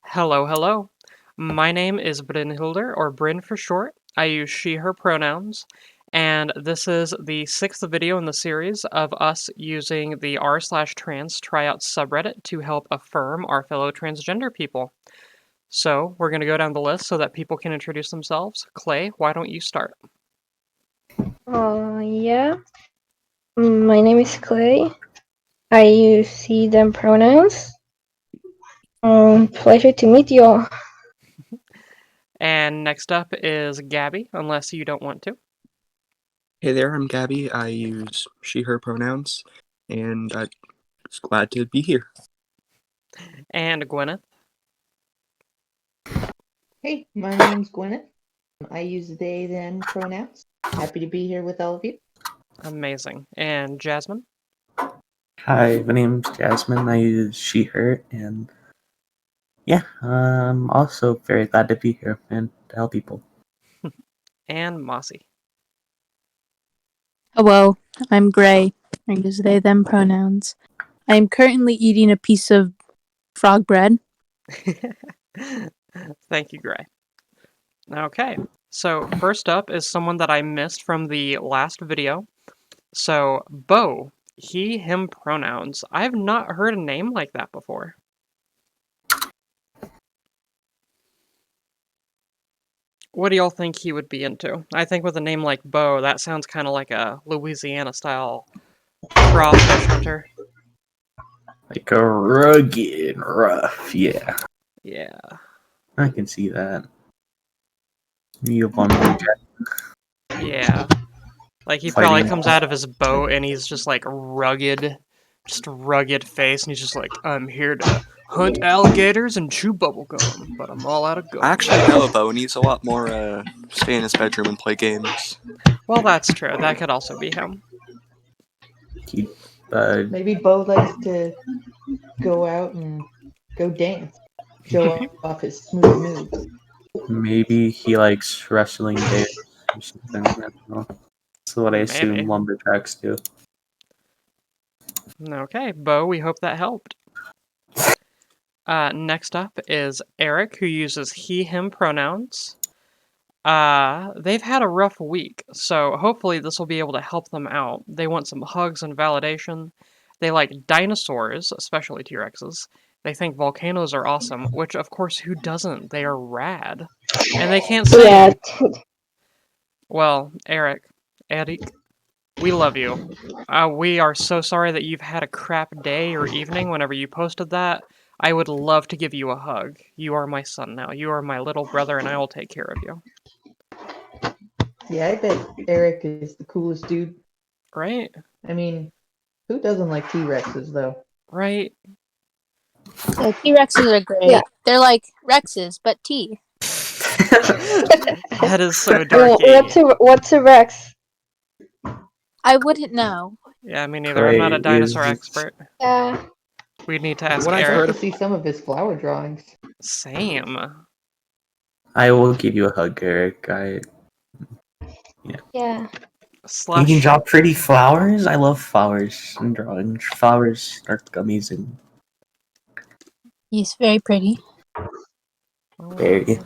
Hello, hello. My name is Brynhilder, or Bryn for short. I use she, her pronouns, and this is the sixth video in the series of us using the r/trans tryouts subreddit to help affirm our fellow transgender people. So, we're going to go down the list so that people can introduce themselves. Clay, why don't you start? Yeah. My name is Clay. I use he, them pronouns. Pleasure to meet you all. And next up is Gabby, unless you don't want to. Hey there, I'm Gabby. I use she, her pronouns, and I'm just glad to be here. And Gwyneth. Hey, my name's Gwyneth. I use they, them pronouns. Happy to be here with all of you. Amazing. And Jasmine. Hi, my name's Jasmine. I use she, her, and yeah, I'm also very glad to be here and to help people. And Mossy. Hello, I'm Gray. I use they, them pronouns. I am currently eating a piece of frog bread. Thank you, Gray. Okay, so first up is someone that I missed from the last video. So, Bo, he, him pronouns. I have not heard a name like that before. What do y'all think he would be into? I think with a name like Bo, that sounds kind of like a Louisiana-style crawfish hunter. Like a rugged, rough, yeah. Yeah. I can see that. You lumberjack. Yeah. Like, he probably comes out of his boat and he's just like rugged, just rugged face, and he's just like, I'm here to hunt alligators and chew bubblegum, but I'm all out of gum. I actually know a Bo needs a lot more stay in his bedroom and play games. Well, that's true. That could also be him. Maybe Bo likes to go out and go dance, show off his smooth moves. Maybe he likes wrestling games or something. I don't know. That's what I assume Maybe. lumberjacks do. Okay, Bo, we hope that helped. Next up is Eric, who uses he, him pronouns. They've had a rough week, so hopefully this will be able to help them out. They want some hugs and validation. They like dinosaurs, especially T-Rexes. They think volcanoes are awesome, which of course, who doesn't? They are rad. And they can't say. Yeah. Well, Eric, we love you. We are so sorry that you've had a crap day or evening whenever you posted that. I would love to give you a hug. You are my son now. You are my little brother, and I will take care of you. Yeah, I bet Eric is the coolest dude. Right? I mean, who doesn't like T-Rexes, though? Right? The T-Rexes are great. Yeah. They're like Rexes, but T. That is so dorky. What's a Rex? I wouldn't know. Yeah, me neither. I'm not a dinosaur is- expert. Yeah. We'd need to ask What I've I'd Eric. like heard to see some of his flower drawings. Same. I will give you a hug, Eric. Yeah. You can draw pretty flowers? I love flowers and drawing. Flowers are amazing. He's very pretty. Very.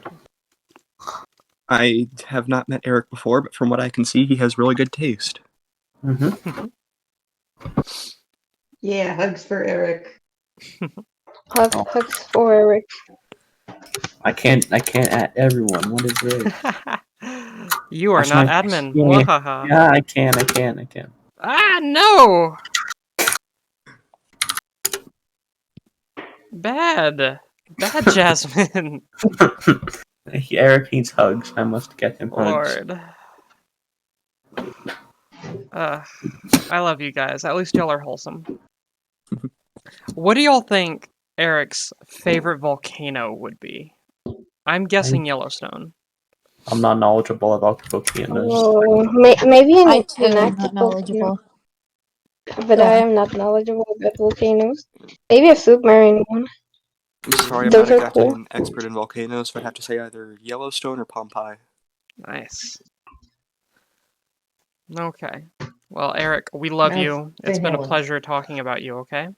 I have not met Eric before, but from what I can see, he has really good taste. Mm-hmm. Yeah, hugs for Eric. Hugs for Eric. I can't at everyone. What is this? You are That's not my- admin. Yeah. Wahaha. Yeah, I can. Ah, no! Bad, Jasmine. Eric needs hugs. I must get him hugs. Lord. I love you guys. At least y'all are wholesome. What do y'all think Eric's favorite volcano would be? I'm guessing Yellowstone. I'm not knowledgeable about volcanoes. Oh, maybe I too am inactive not knowledgeable. But I am not knowledgeable about volcanoes. Maybe a submarine one. I'm sorry, I'm Those not are exactly cool. an expert in volcanoes, so I'd have to say either Yellowstone or Pompeii. Nice. Okay. Well, Eric, we love Nice. you. It's Say been a hello. pleasure talking about you, okay?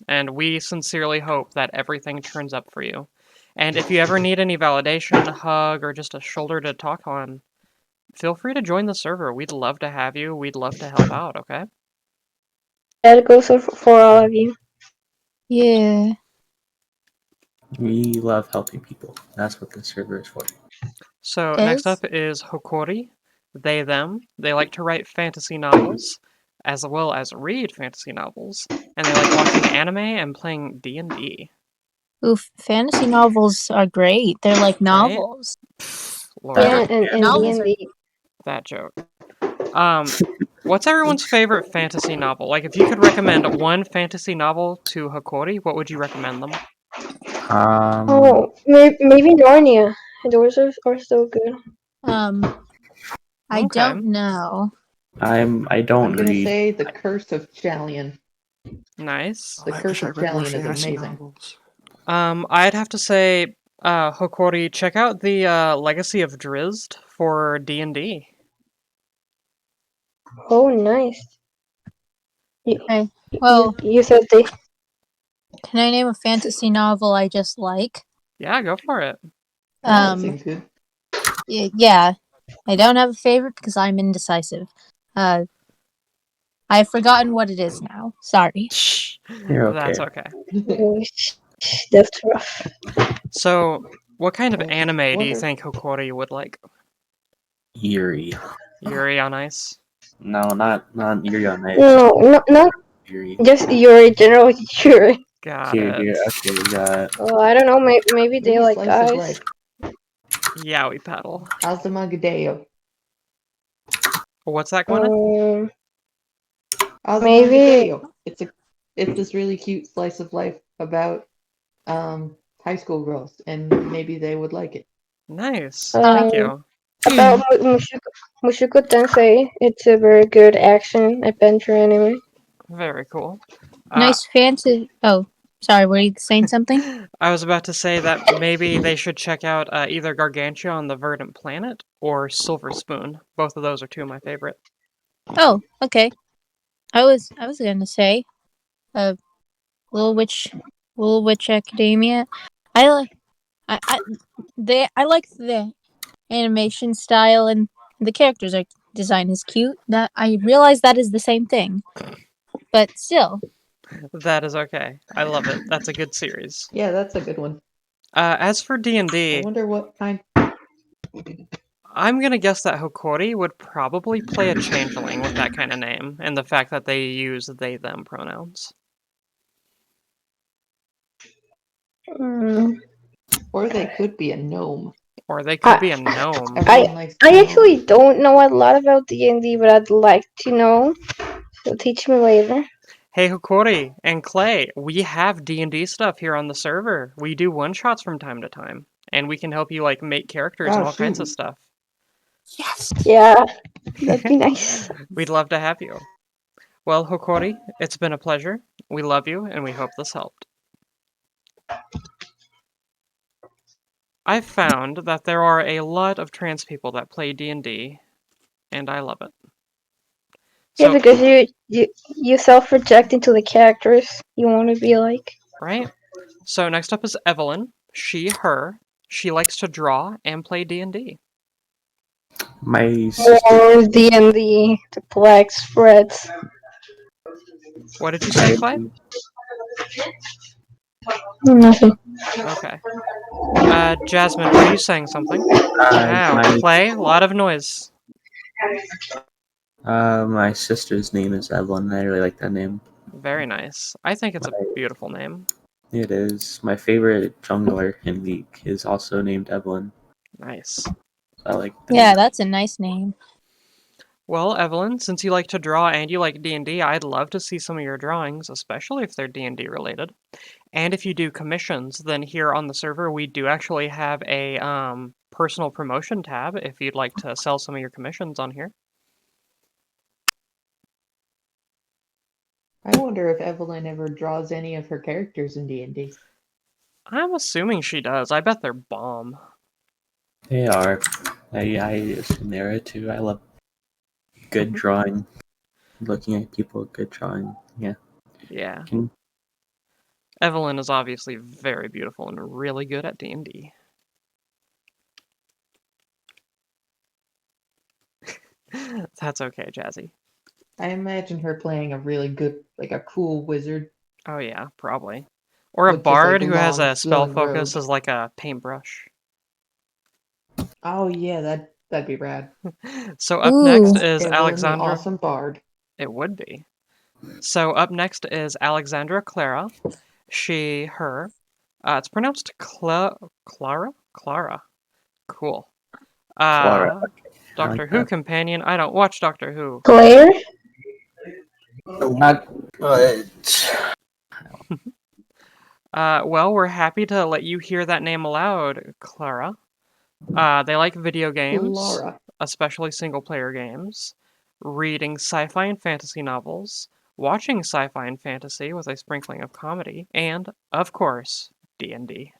And we sincerely hope that everything turns up for you. And if you ever need any validation, a hug, or just a shoulder to talk on, feel free to join the server. We'd love to have you. We'd love to help out, okay? That goes for all of you. Yeah. We love helping people. That's what this server is for. So Yes. next up is Hokori. They, them. They like to write fantasy novels, as well as read fantasy novels, and they like watching anime and playing D&D. Oof, fantasy novels are great. They're like novels. Lord, Yeah, and Novels are- D&D. that joke. What's everyone's favorite fantasy novel? Like, if you could recommend one fantasy novel to Hokori, what would you recommend them? Oh, maybe Narnia. Those are so good. I Okay. don't know. I I'm don't gonna read. say The Curse of Chalion. Nice. The I Curse wish I of read more Chalion is fantasy amazing. novels. I'd have to say, Hokori, check out the Legacy of Drizzt for D&D. Oh, nice. Okay. Well, You said they. can I name a fantasy novel I just like? Yeah, go for it. Yeah, that seems good. Yeah. I don't have a favorite because I'm indecisive. I've forgotten what it is now. Sorry. You're That's okay. okay. That's rough. So, what kind of I anime do you wonder- think Hokori would like? Yuri. Yuri on Ice? No, not Yuri on Ice. No, not Yuri. just your general Yuri. Got Here, it. okay, we got. Oh, I don't know. Maybe they Maybe like Slice of guys. Life. Yowie Paddle. Azumagadeo. What's that, Gwyneth? Maybe. Azumagadeo. It's this really cute slice of life about high school girls, and maybe they would like it. Nice. Thank you. About Mushoku Tensei. It's a very good action adventure anime. Very cool. Nice fantasy. Oh, sorry. Were you saying something? I was about to say that maybe they should check out either Gargantua on the Verdant Planet or Silver Spoon. Both of those are two of my favorite. Oh, okay. I was gonna say, Little Witch Academia. I like the animation style, and the characters are design is cute. That I realize that is the same thing, but still. That is okay. I love it. That's a good series. Yeah, that's a good one. As for I D&D, wonder what kind. I'm gonna guess that Hokori would probably play a changeling with that kind of name, and the fact that they use they/them pronouns. Or they could be a gnome. Or they could be a gnome. Everyone likes I gnomes. actually don't know a lot about D&D, but I'd like to know. So teach me later. Hey Hokori and Clay, we have D&D stuff here on the server. We do one-shots from time to time, and we can help you like make characters and Oh, all kinds of shoot. stuff. Yeah, that'd be nice. We'd love to have you. Well, Hokori, it's been a pleasure. We love you, and we hope this helped. I've found that there are a lot of trans people that play D&D, and I love it. Yeah, So, because you self-project into the characters you want to be like. right? So next up is Evelyn. She, her. She likes to draw and play D&D. My sister. More D&D, the black spreads. What did you say, Clay? Nothing. Okay. Jasmine, were you saying something? Wow, Clay, a lot of noise. My sister's name is Evelyn. I really like that name. Very nice. I think it's a beautiful name. It is. My favorite jungler in League is also named Evelyn. Nice. I like that. Yeah, that's a nice name. Well, Evelyn, since you like to draw and you like D&D, I'd love to see some of your drawings, especially if they're D&D related. And if you do commissions, then here on the server we do actually have a personal promotion tab if you'd like to sell some of your commissions on here. I wonder if Evelyn ever draws any of her characters in D&D. I'm assuming she does. I bet they're bomb. They are. I assume they are too. I love good drawing. Looking at people, good drawing. Yeah. Yeah. Evelyn is obviously very beautiful and really good at D&D. That's okay, Jazzy. I imagine her playing a really good, like a cool wizard Oh yeah, probably. Or a with just like bard who has long a spell flowing focus robes. as like a paintbrush. Oh yeah, that'd be rad. So up Ooh. next is Evelyn, the Alexandra. awesome bard. It would be. So up next is Alexandra Clara. She, her. It's pronounced Clara? Clara. Cool. Clara. I Doctor like Who that. companion. I don't watch Doctor Who. Claire? Not good. Well, we're happy to let you hear that name aloud, Clara. They like video games, Laura. especially single-player games, reading sci-fi and fantasy novels, watching sci-fi and fantasy with a sprinkling of comedy, and, of course, D&D.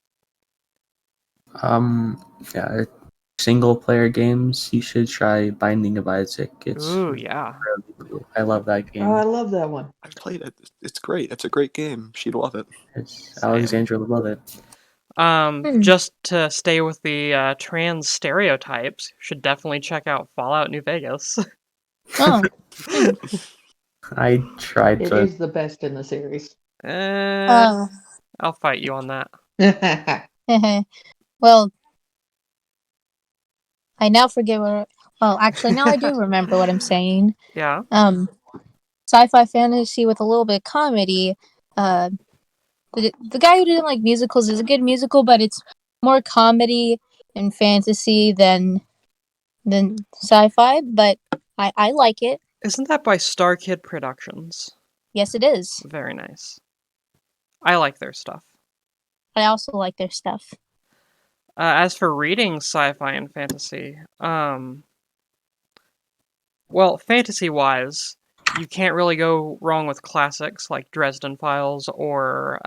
Yeah, single player games. You should try Binding of Isaac. It's Ooh, yeah. really cool. I love that Oh, I game. love that one. I've played it. It's great. It's a great game. She'd love it. Same. Alexandra would love it. Just to stay with the trans stereotypes, should definitely check out Fallout New Vegas. Oh. I tried It to. is the best in the series. I'll fight you on that. Well, I now forget what. Well, actually, now I do remember what I'm saying. Yeah. Sci-fi fantasy with a little bit of comedy. The guy who didn't like musicals is a good musical, but it's more comedy and fantasy than sci-fi. But I like it. Isn't that by Star Kid Productions? Yes, it is. Very nice. I like their stuff. I also like their stuff. As for reading sci-fi and fantasy, well, fantasy-wise, you can't really go wrong with classics like Dresden Files or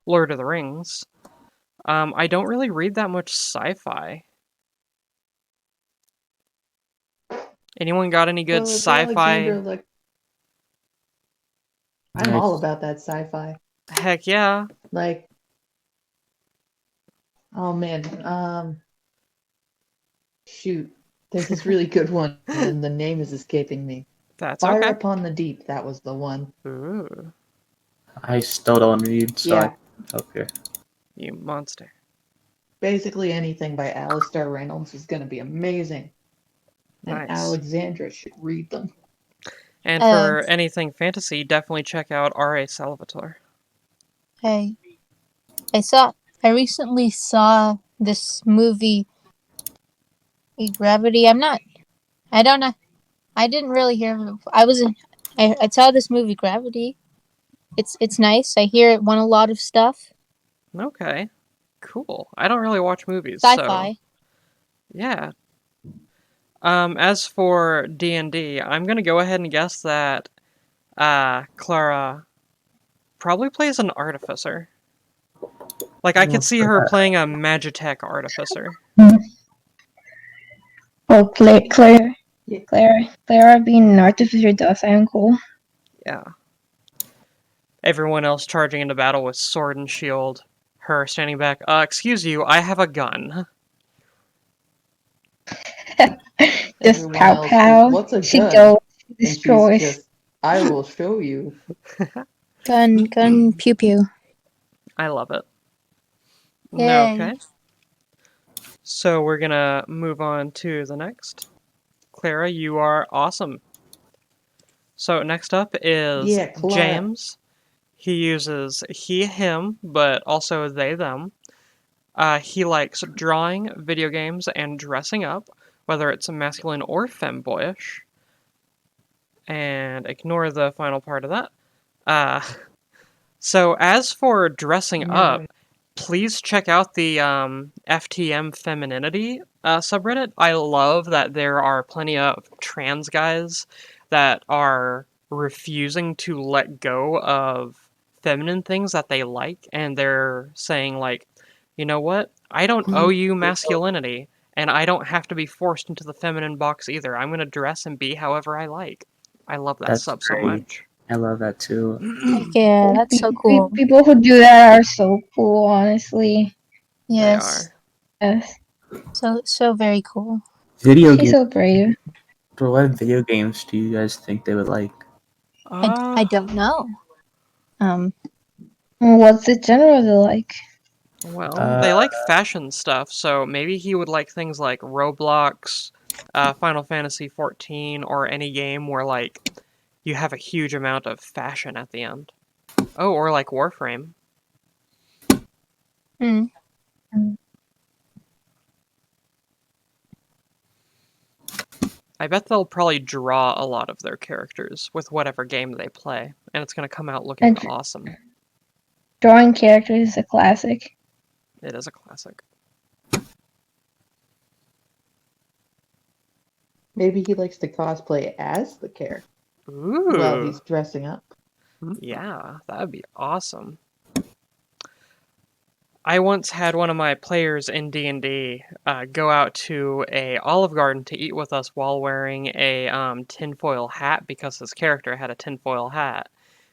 Lord of the Rings. I don't really read that much sci-fi. Anyone got any good So it's sci-fi? Alexandra, I'm all about that sci-fi. Heck yeah. Like, oh man, shoot, there's this really good one, and the name is escaping me. That's Fire okay. Upon the Deep, that was the one. Ooh, I still don't read, so Yeah. I can help here. you monster. Basically anything by Alistair Reynolds is going to be amazing. And Nice. Alexandra should read them. And for anything fantasy, definitely check out R.A. Salvatore. I recently saw this movie, Gravity. I don't know. I didn't really hear of it. I saw this movie, Gravity. It's nice. I hear it won a lot of stuff. Okay, cool. I don't really watch movies, Sci-fi. so yeah. As for D&D, I'm gonna go ahead and guess that Clara probably plays an artificer. Like, I could What's see her that? playing a Magitech artificer. Oh, Claire. Yeah. Clara being an artificer does sound cool. Yeah. Everyone else charging into battle with sword and shield. Her standing back. Excuse you, I have a gun. Just Everyone pow else pow. is, what's a She gun? goes, And she's destroys. just, I will show you. Gun, pew pew. I love it. Yay. Okay. So we're gonna move on to the next. Clara, you are awesome. So next up is Yeah, Clara. James. He uses he, him, but also they, them. He likes drawing, video games, and dressing up, whether it's masculine or femboyish. And ignore the final part of that. So as for dressing Never. up, please check out the FTM Femininity subreddit. I love that there are plenty of trans guys that are refusing to let go of feminine things that they like, and they're saying, like, you know what? I don't owe you masculinity, and I don't have to be forced into the feminine box either. I'm going to dress and be however I like. I love that That's sub so great. much. I love that too. Yeah, that's so cool. People who do that are so cool, honestly. Yes. They are. Yes. So very cool. Video She's games. so brave. What video games do you guys think they would like? I don't know. What's the genre they like? Well, they like fashion stuff, so maybe he would like things like Roblox, Final Fantasy 14, or any game where like you have a huge amount of fashion at the end. Oh, or like Warframe. Hmm. I bet they'll probably draw a lot of their characters with whatever game they play, and it's going to come out looking And- awesome. Drawing characters is a classic. It is a classic. Maybe he likes to cosplay as the character Ooh. while he's dressing up. Yeah, that would be awesome. I once had one of my players in D&D go out to a Olive Garden to eat with us while wearing a tinfoil hat because his character had a tinfoil hat.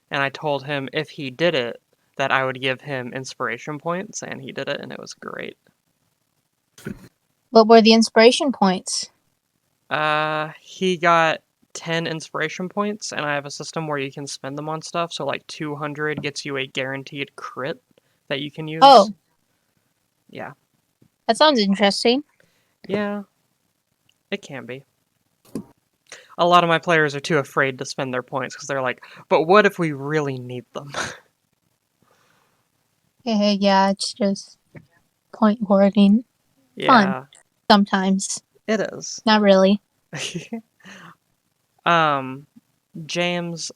And I told him if he did it, that I would give him inspiration points, and he did it, and it was great. What were the inspiration points? He got 10 inspiration points, and I have a system where you can spend them on stuff, so like 200 gets you a guaranteed crit that you can use. Oh. Yeah. That sounds interesting. Yeah. It can be. A lot of my players are too afraid to spend their points because they're like, but what if we really need them? Yeah, it's just point hoarding. Yeah, Sometimes. it is. Not really. James,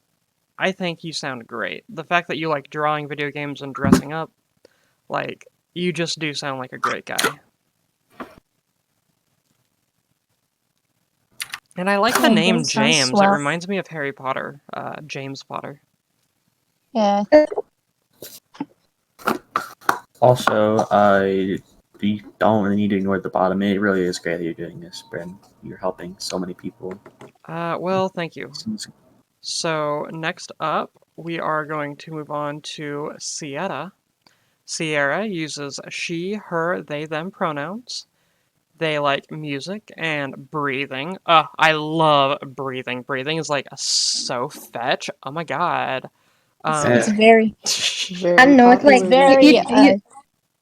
I think you sound great. The fact that you like drawing video games and dressing up, like, you just do sound like a great guy. And I like the Yeah, name that sounds James. It swell. reminds me of Harry Potter, James Potter. Yeah. Also, you don't really need to ignore the bottom. It really is great that you're doing this, Bryn. You're helping so many people. Well, thank you. So next up, we are going to move on to Sierra. Sierra uses she, her, they, them pronouns. They like music and breathing. I love breathing. Breathing is like so fetch. Oh my god. It's very, Very I don't know. It's like it's very, you,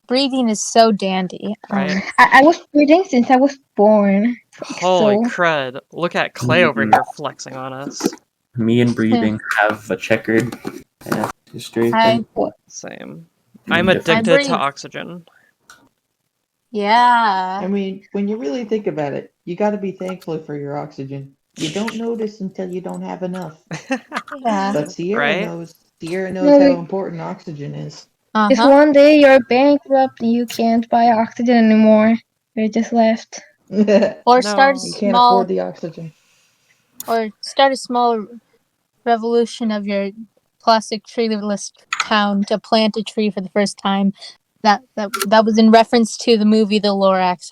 breathing is so dandy. Right? I was breathing since I was born. Holy So crud. Look at Clay over here flexing on us. Me and breathing have a checkered history. I, Same. I I'm mean, addicted breathe. to oxygen. yeah. I mean, when you really think about it, you got to be thankful for your oxygen. You don't notice until you don't have enough. Yeah. But Sierra Right? knows. Sierra knows No, how we- important oxygen is. if one day you're bankrupt and you can't buy oxygen anymore, you're just left. Or start a No. You can't small, afford the oxygen. or start a small revolution of your plastic treeless town to plant a tree for the first time. That was in reference to the movie The Lorax.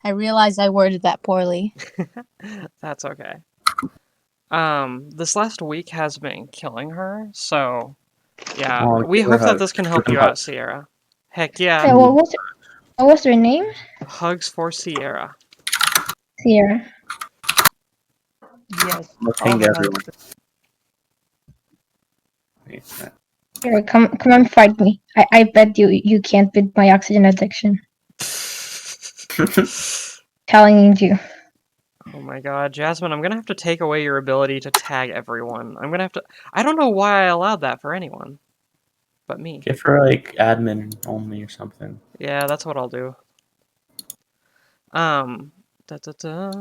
I realized I worded that poorly. That's okay. This last week has been killing her, so yeah, Oh, we give her hope that hugs. this can help Give you her out, hugs. Sierra. Heck Yeah, yeah. what was her name? Hugs for Sierra. Sierra. Yes. Let's all hang the everyone. hugs. Wait, Here, come on, fight me. I bet you can't beat my oxygen addiction. Telling you. Oh my god, Jasmine, I'm gonna have to take away your ability to tag everyone. I'm gonna have to. I don't know why I allowed that for anyone but me. Give her like admin only or something. Yeah, that's what I'll do. Da, da, da.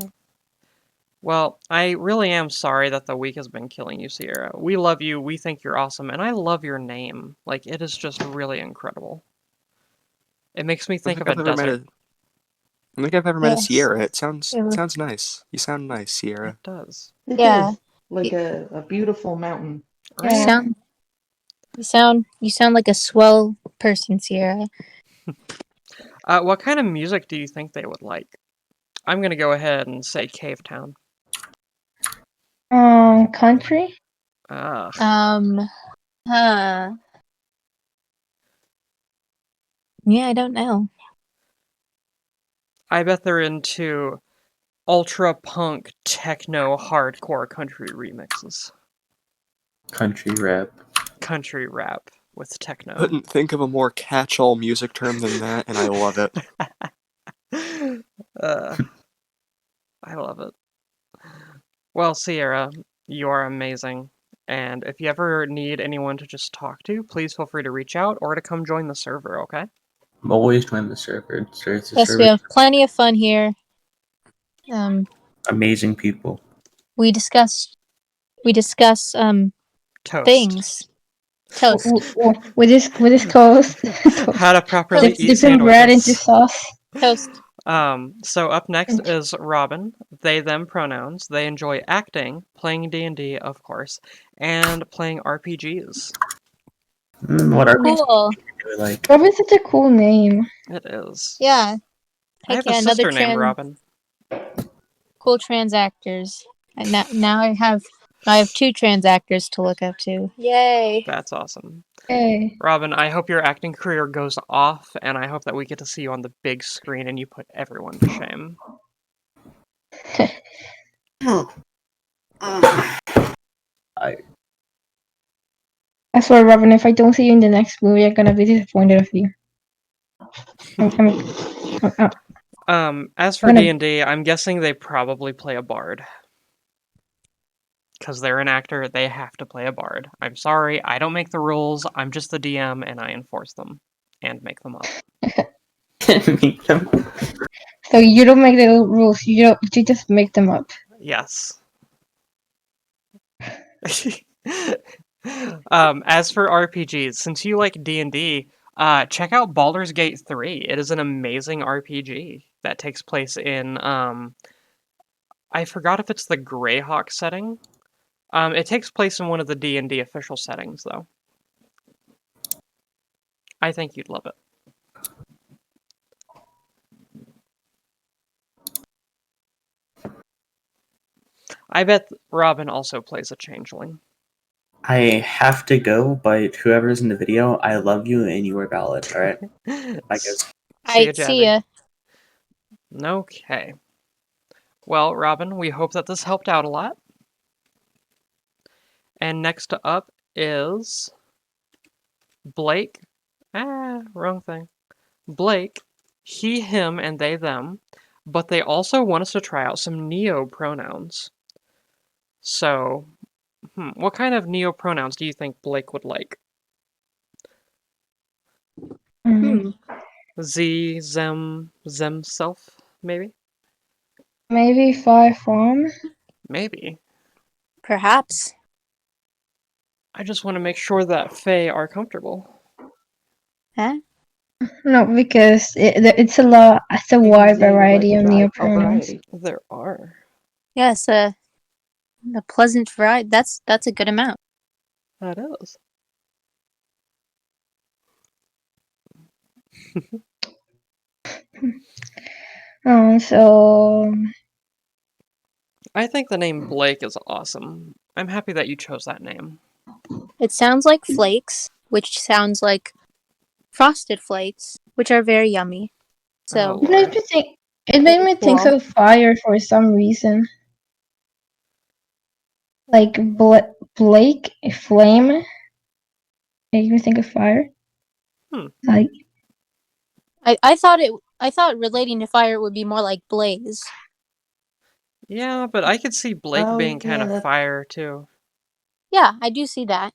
Well, I really am sorry that the week has been killing you, Sierra. We love you, we think you're awesome, and I love your name. Like, it is just really incredible. It makes me think of a desert. I don't think I've ever met a Yes. Sierra. It sounds Yeah. nice. You sound nice, Sierra. It does. It Yeah. is like a beautiful mountain. Right? Yeah. You sound like a swell person, Sierra. What kind of music do you think they would like? I'm gonna go ahead and say Cave Town. Country. Ugh. Huh. Yeah, I don't know. I bet they're into ultra punk techno hardcore country remixes. Country rap. Country rap with techno. Couldn't think of a more catch-all music term than that, and I love it. I love it. Well, Sierra, you are amazing. And if you ever need anyone to just talk to, please feel free to reach out or to come join the server, okay? Always join the server. It's a Yes, we server. have plenty of fun here. Amazing people. We discuss Toast. things. Toast. With this coast, How to properly eat dipping bread into sandwiches. sauce. Toast. So up next is Robin. They, them pronouns. They enjoy acting, playing D&D, of course, and playing RPGs. What are we Cool. like? Robin's such a cool name. It is. Yeah. I Heck have yeah, a another sister named Robin. cool transactors. And now I have 2 transactors to look up to. Yay. That's awesome. Hey. Robin, I hope your acting career goes off, and I hope that we get to see you on the big screen and you put everyone to shame. I swear, Robin, if I don't see you in the next movie, I'm gonna be disappointed of you. As for I'm gonna- D&D, I'm guessing they probably play a bard. Because they're an actor, they have to play a bard. I'm sorry, I don't make the rules, I'm just the DM, and I enforce them. And make them up. Meet them. So you don't make the rules. You just make them up. Yes. As for RPGs, since you like D&D, check out Baldur's Gate 3. It is an amazing RPG that takes place in, I forgot if it's the Greyhawk setting. It takes place in one of the D&D official settings, though. I think you'd love it. I bet Robin also plays a changeling. I have to go, but whoever's in the video, I love you and you are valid, alright? I guess. See ya, See ya. Okay. Well, Robin, we hope that this helped out a lot. And next up is Blake. Wrong thing. Blake, he, him, and they, them. But they also want us to try out some neo pronouns. So, what kind of neo pronouns do you think Blake would like? Z, them, themself, maybe? Maybe 5 farm. Maybe. Perhaps. I just want to make sure that Fae are comfortable. Huh? No, because it's a lot. It's a Maybe wide they would variety like of to try neo a pronouns. variety. There are. Yes, a pleasant variety. That's a good amount. That is. So I think the name Blake is awesome. I'm happy that you chose that name. It sounds like flakes, which sounds like frosted flakes, which are very yummy. So Oh, Lord. it made me think Cool. of fire for some reason. Like Blake, flame. Made me think of fire. Like I thought relating to fire would be more like blaze. Yeah, but I could see Blake Oh, being kind yeah, of that's- fire, too. Yeah, I do see that.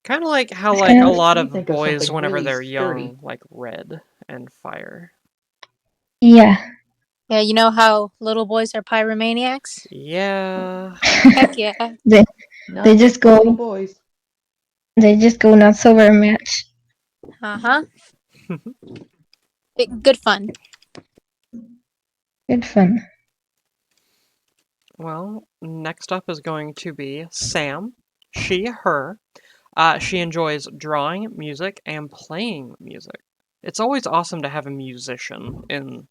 Kind of like how, It's like, kind a of- lot I of think of boys, something whenever really they're sturdy. young, like red and fire. yeah. Yeah, you know how little boys are pyromaniacs? Yeah. Heck yeah. Not They just go- little boys. They just go nuts over a match. Uh-huh. Good fun. Good fun. Well, next up is going to be Sam. She, her. She enjoys drawing, music, and playing music. It's always awesome to have a musician in,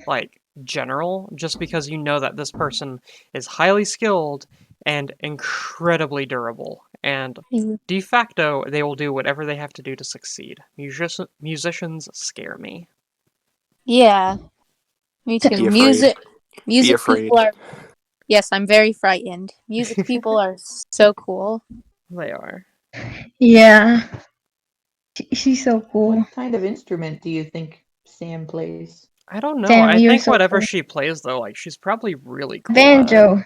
like, general, just because you know that this person is highly skilled and incredibly durable. And Mm. de facto, they will do whatever they have to do to succeed. Musicians scare me. Yeah, me too. Be afraid. Music Be afraid. people are. Yes, I'm very frightened. Music people are so cool. They are. Yeah. She's so cool. What kind of instrument do you think Sam plays? I don't know. Sam, I you're think so whatever cool. she plays, though, like she's probably really cool at it. Banjo.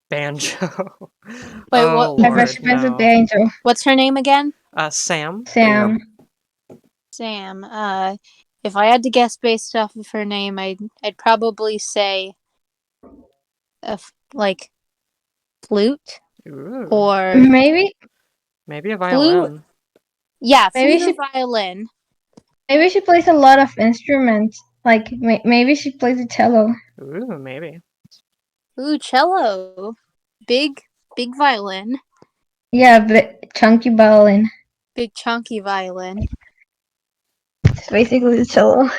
Banjo. Wait, Oh I bet Lord, she plays a no. banjo. What's her name again? Sam. Sam. Sam. If I had to guess based off of her name, I'd probably say like flute Ooh. or Maybe Maybe a flute. violin. Yeah, Maybe flute or violin. maybe she plays a lot of instruments. Like maybe she plays the cello. Ooh, maybe. Ooh, cello. Big violin. Yeah, but chunky violin. Big chunky violin. It's basically the cello.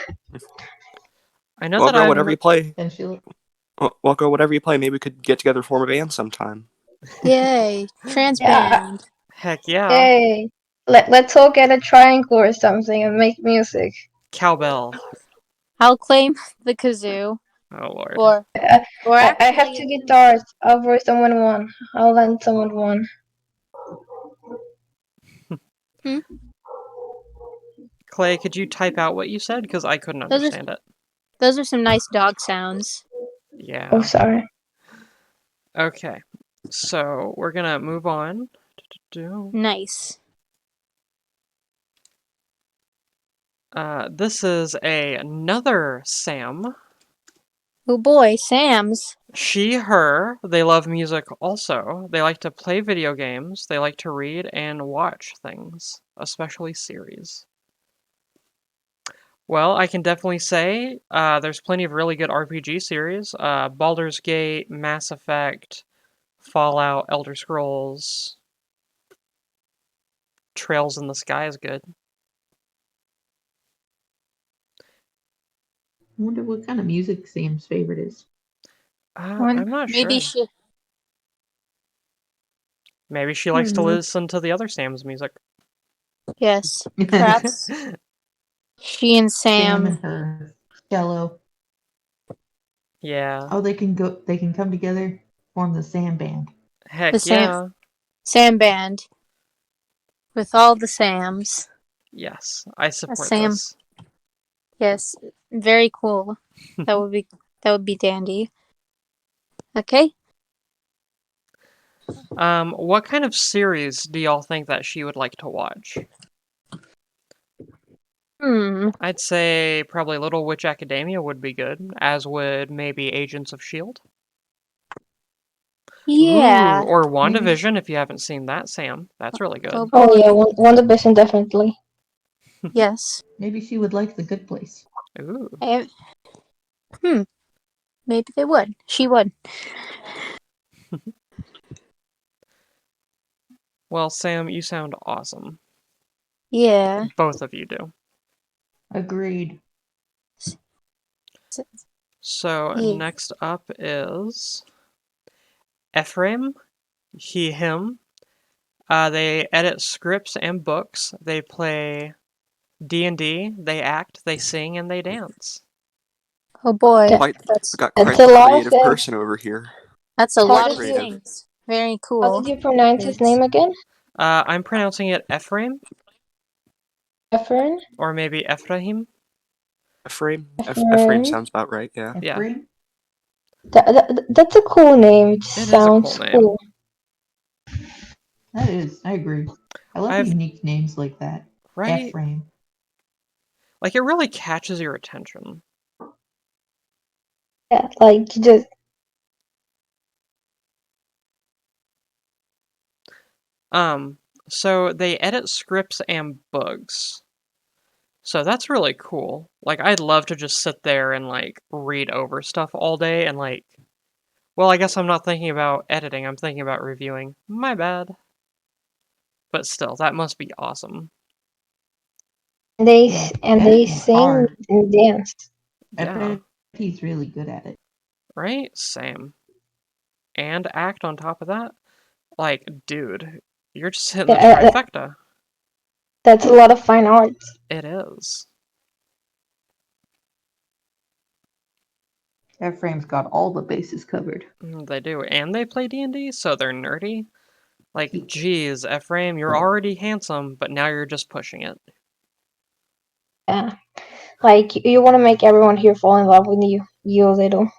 I know Well, that girl, I've. whatever you play. And she Well, girl, whatever you play, maybe we could get together and form a band sometime. Yay. Trans Yeah. band. Heck yeah. Hey, let's all get a triangle or something and make music. Cowbell. I'll claim the kazoo. Oh Lord. Or I have actually, two guitars. I'll borrow someone one. I'll lend someone one. Clay, could you type out what you said? Because I couldn't understand it. those are some nice dog sounds. Yeah. Oh, sorry. Okay. So we're gonna move on. Nice. This is another Sam. Oh boy, Sam's. She, her, they love music also. They like to play video games. They like to read and watch things, especially series. Well, I can definitely say there's plenty of really good RPG series. Baldur's Gate, Mass Effect, Fallout, Elder Scrolls, Trails in the Sky is good. I wonder what kind of music Sam's favorite is. I'm not Maybe sure. she. Maybe she likes to listen to the other Sam's music. Yes. Perhaps she and Sam Sam. and her cello. Yeah. Oh, they can go. They can come together, form the Sam band. Heck The Sam. yeah. Sam band. With all the Sams. Yes, I support Sam. this. Yes. Very cool. That would be dandy. Okay. What kind of series do y'all think that she would like to watch? I'd say probably Little Witch Academia would be good, as would maybe Agents of S.H.I.E.L.D. Yeah. Ooh, or Maybe. WandaVision if you haven't seen that, Sam. That's really good. Oh, Oh boy. yeah, WandaVision definitely. Yes. Maybe she would like The Good Place. Ooh. Maybe they would. She would. Well, Sam, you sound awesome. Yeah. Both of you do. Agreed. So, Yeah. next up is Ephraim. He, him. They edit scripts and books. They play D&D. They act, they sing, and they dance. Oh boy. I've got That's quite a the lot of creative things. person over here. That's a How lot did of you- Creative. things. Very How cool. did you pronounce his Thanks. name again? I'm pronouncing it Ephraim, Ephraim? or maybe Ephraim. Ephraim. Ephraim. Ephraim sounds about right. Yeah. Yeah. Ephraim? That's a cool name. It It is a sounds cool name. cool. That is. I agree. I love I've- unique names like that. Right? Ephraim. Like, it really catches your attention. Yeah, like you just So they edit scripts and books. So that's really cool. Like, I'd love to just sit there and, like, read over stuff all day and, like... Well, I guess I'm not thinking about editing, I'm thinking about reviewing. My bad. But still, that must be awesome. they Yeah, and they editing's sing hard. and dance. Yeah. He's really good at it. Right? Same. and act on top of that. Like, dude, you're just hitting the Yeah, trifecta. that's a lot of fine arts. It is. Ephraim's got all the bases covered. They do, and they play D&D, so they're nerdy. Like, He- geez, Ephraim, you're already handsome, but now you're just pushing it. Yeah. Like, you want to make everyone here fall in love with you a little.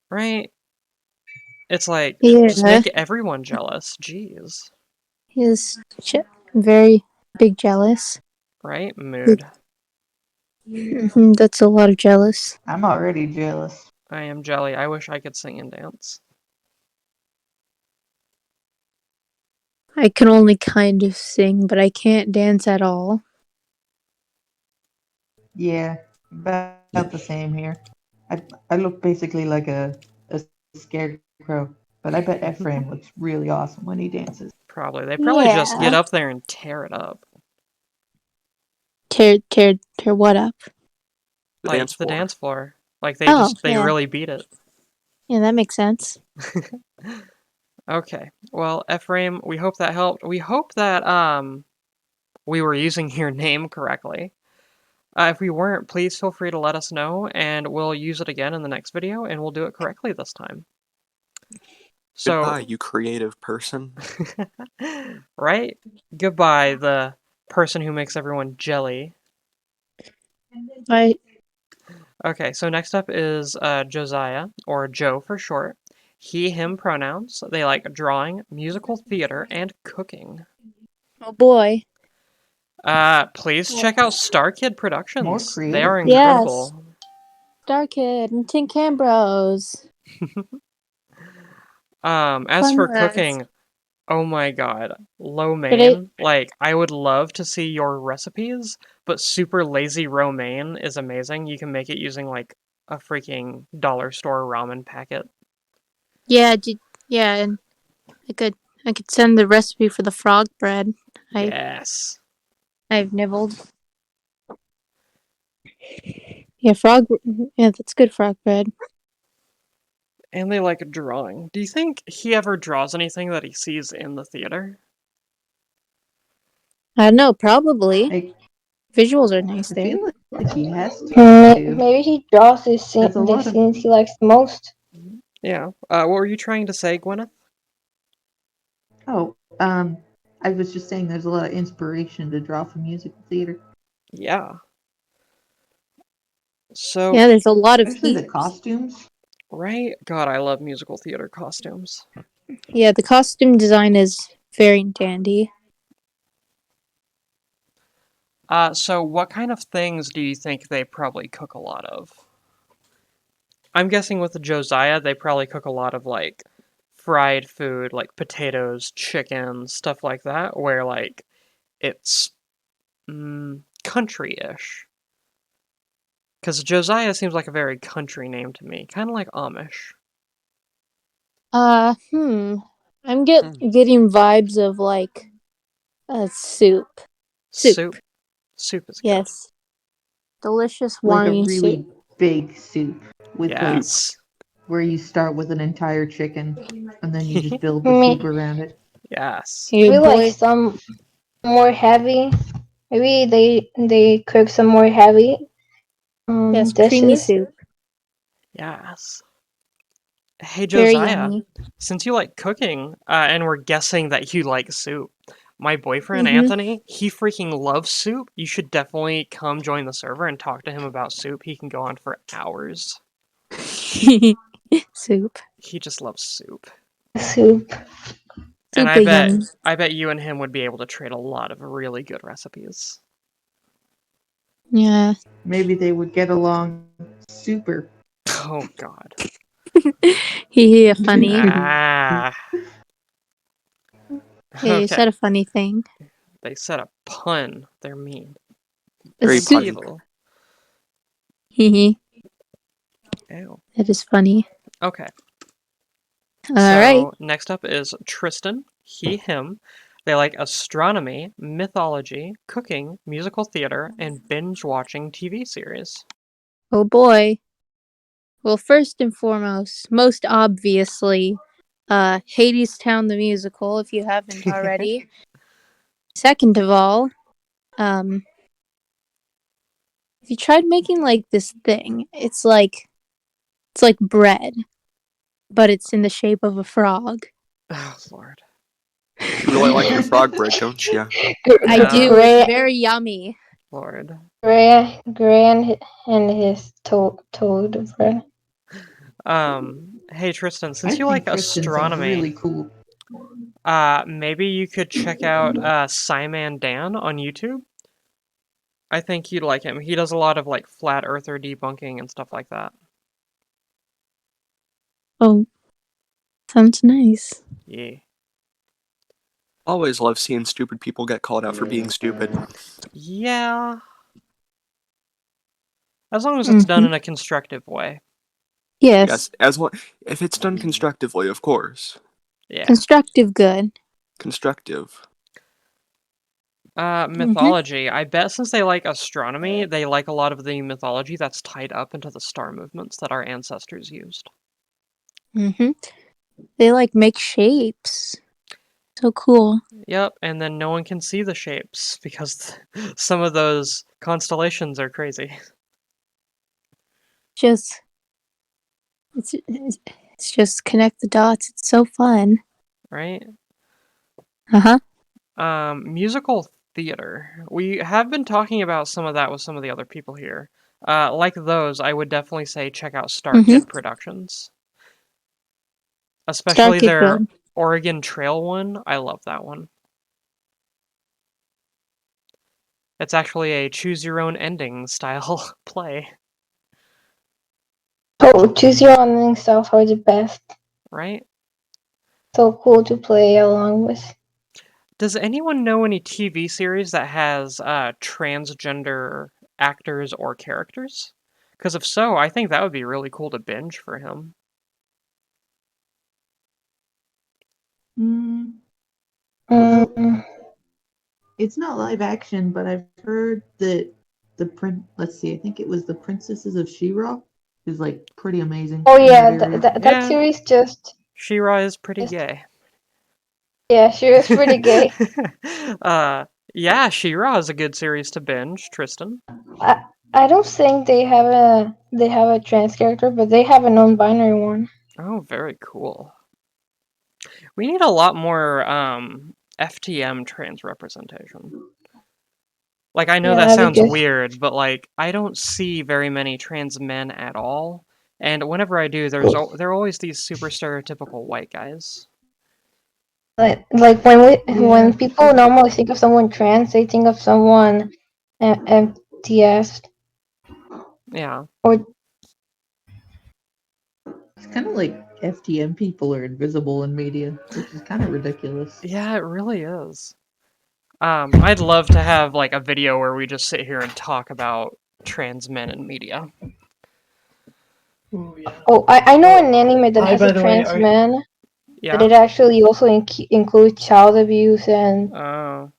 Right? It's like, Yeah. just make everyone jealous. Jeez. He is very big jealous. Right? Mood. That's a lot of jealous. I'm already jealous. I am jelly. I wish I could sing and dance. I can only kind of sing, but I can't dance at all. Yeah, about the same here. I look basically like a scarecrow, but I bet Ephraim looks really awesome when he dances. Probably. They probably just Yeah. get up there and tear it up. Tear what up? The Like, dance the floor. dance floor. Like, they Yeah. really beat it. Yeah, that makes sense. Okay. Well, Ephraim, we hope that helped. We hope that we were using your name correctly. If we weren't, please feel free to let us know, and we'll use it again in the next video, and we'll do it correctly this time. So, Goodbye, you creative person. right? Goodbye, the person who makes everyone jelly. Okay, so next up is Josiah, or Joe for short. He, him pronouns. They like drawing, musical theater, and cooking. Oh boy. Please check out Star Kid Productions. More They are creative. incredible. Star Kid and Tin Can Bros. As for Fun lads. cooking, oh my god, lo But mein. Like, I would love to see your recipes, but super lazy romaine is amazing. You can make it using like a freaking dollar store ramen packet. Yeah, and I could send the recipe for the frog bread. Yes. I've nibbled. Yeah, that's good frog bread. And they like drawing. Do you think he ever draws anything that he sees in the theater? I don't know, probably. I, Visuals are nice I there. feel like he has to. Maybe he draws the There's a lot of- scenes he likes the most. Yeah. What were you trying to say, Gwyneth? Oh, I was just saying there's a lot of inspiration to draw from musical theater. Yeah. So, Yeah, there's a lot of Especially the heat. costumes. right? God, I love musical theater costumes. Yeah, the costume design is very dandy. So what kind of things do you think they probably cook a lot of? I'm guessing with the Josiah, they probably cook a lot of, like, fried food, like potatoes, chicken, stuff like that, where, like, it's country-ish. Because Josiah seems like a very country name to me, kind of like Amish. I'm getting vibes of like soup. Soup. Soup is good. Yes. Delicious Like a wine really soup. big soup with like Yes. where you start with an entire chicken and then you just build the Me- soup around it. Yes. Hey, Maybe boy. like some more heavy. Maybe they cook some more heavy Yes, creamy dishes. soup. Yes. Hey, Very Josiah, yummy. since you like cooking, and we're guessing that you like soup, my boyfriend, Mhm. Anthony, he freaking loves soup. You should definitely come join the server and talk to him about soup. He can go on for hours. Soup. He just loves soup. Soup. And Super yummy. I bet you and him would be able to trade a lot of really good recipes. Yeah. Maybe they would get along super. Oh god. Funny. Ah. Yeah, you Okay. said a funny thing. They said a pun. They're mean. A Very soup. punny. Evil. Hehe. Ew. That is funny. Okay. All right. Next up is Tristan. He, him. They like astronomy, mythology, cooking, musical theater, and binge watching TV series. Oh boy. Well, first and foremost, most obviously, Hades Town the musical if you haven't already. Second of all, have you tried making like this thing? It's like bread, but it's in the shape of a frog. Oh Lord. You really like your frog bread, don't you? I Yeah. do. It's very yummy. Lord. Gray and his toad bread. Hey Tristan, I since you think like Tristan sounds astronomy, really cool. maybe you could check out Simon Dan on YouTube. I think you'd like him. He does a lot of like flat earther debunking and stuff like that. Oh, sounds nice. Yeah. Always love seeing stupid people get called out for being stupid. Yeah. As long as it's done in a constructive way. Yes. Yes, if it's done constructively, of course. Yeah. Constructive good. Constructive. Mythology. I bet since they like astronomy, they like a lot of the mythology that's tied up into the star movements that our ancestors used. They like make shapes. So cool. Yep, and then no one can see the shapes because some of those constellations are crazy. It's just connect the dots. It's so fun. Right? Uh-huh. Musical theater. We have been talking about some of that with some of the other people here. Like those, I would definitely say check out Starkid Productions. Especially Starkid their good. Oregon Trail one. I love that one. It's actually a choose your own ending style play, Oh, choose your own ending stuff are the best. right? So cool to play along with. Does anyone know any TV series that has transgender actors or characters? Because if so, I think that would be really cool to binge for him. Mm, It's not live action, but I've heard that let's see, I think it was the Princesses of She-Ra is like pretty amazing. oh in yeah, that area. that Yeah. series just She-Ra is pretty gay. yeah, she was pretty gay. Yeah, She-Ra is a good series to binge, Tristan. I don't think they have a trans character, but they have a non-binary one. Oh, very cool. We need a lot more FTM trans representation. Like, I know that Yeah, sounds because weird, but like, I don't see very many trans men at all. And whenever I do, there are always these super stereotypical white guys. like when people normally think of someone trans, they think of someone MTS Yeah. or It's kind of like FTM people are invisible in media, which is kind of ridiculous. Yeah, it really is. I'd love to have like a video where we just sit here and talk about trans men in media. Ooh, yeah. oh I know an anime that Hi, has by a the way, trans man, but Yeah. it actually also includes child abuse and Oh.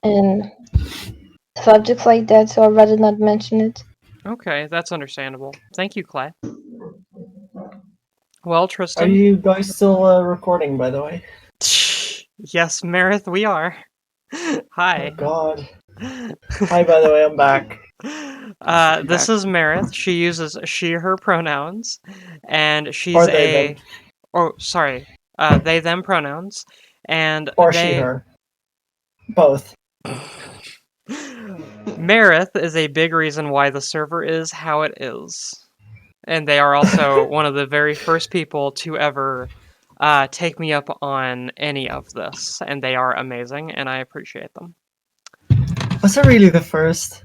subjects like that. So I'd rather not mention it. Okay, that's understandable. Thank you, Clay. Well, Are Tristan. you guys still recording, by the way? Yes, Marith, we are. Hi. Oh God. Hi, by the way, I'm back. This is Marith. She uses she, her pronouns, and she's Or they, them. Oh, sorry. They, them pronouns, and Or she, her. Both. Marith is a big reason why the server is how it is. And they are also one of the very first people to ever take me up on any of this. And they are amazing, and I appreciate them. Was it really the first?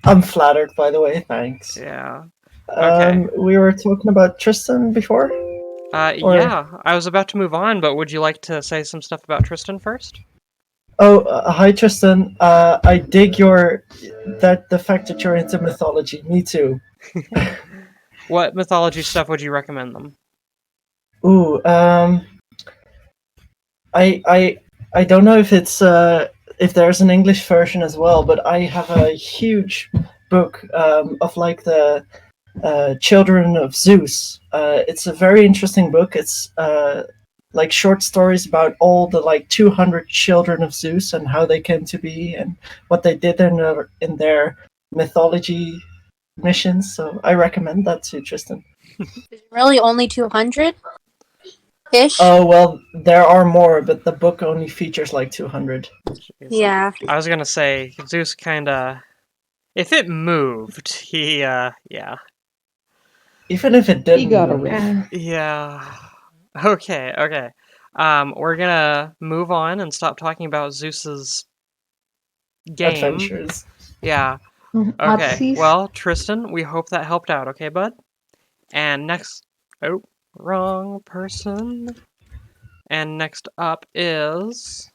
I'm flattered, by the way, thanks. Yeah. Okay. We were talking about Tristan before? Yeah, I was about to move on, but would you like to say some stuff about Tristan first? Oh, hi Tristan. I dig the fact that you're into mythology. Me too. What mythology stuff would you recommend them? Ooh, I don't know if it's if there's an English version as well, but I have a huge book of like the children of Zeus. It's a very interesting book. It's like short stories about all the like 200 children of Zeus and how they came to be and what they did in their mythology missions. So I recommend that to Tristan. Really, only 200 ish. Oh well, there are more, but the book only features like 200. Jeez. Yeah. I was gonna say Zeus kinda. If it moved, he yeah. Even if it He didn't got move. around. Yeah. Okay. We're gonna move on and stop talking about Zeus's game. Adventures. Yeah. Okay. Odysseys. Well, Tristan, we hope that helped out, okay, bud? And next. Oh, wrong person. And next up is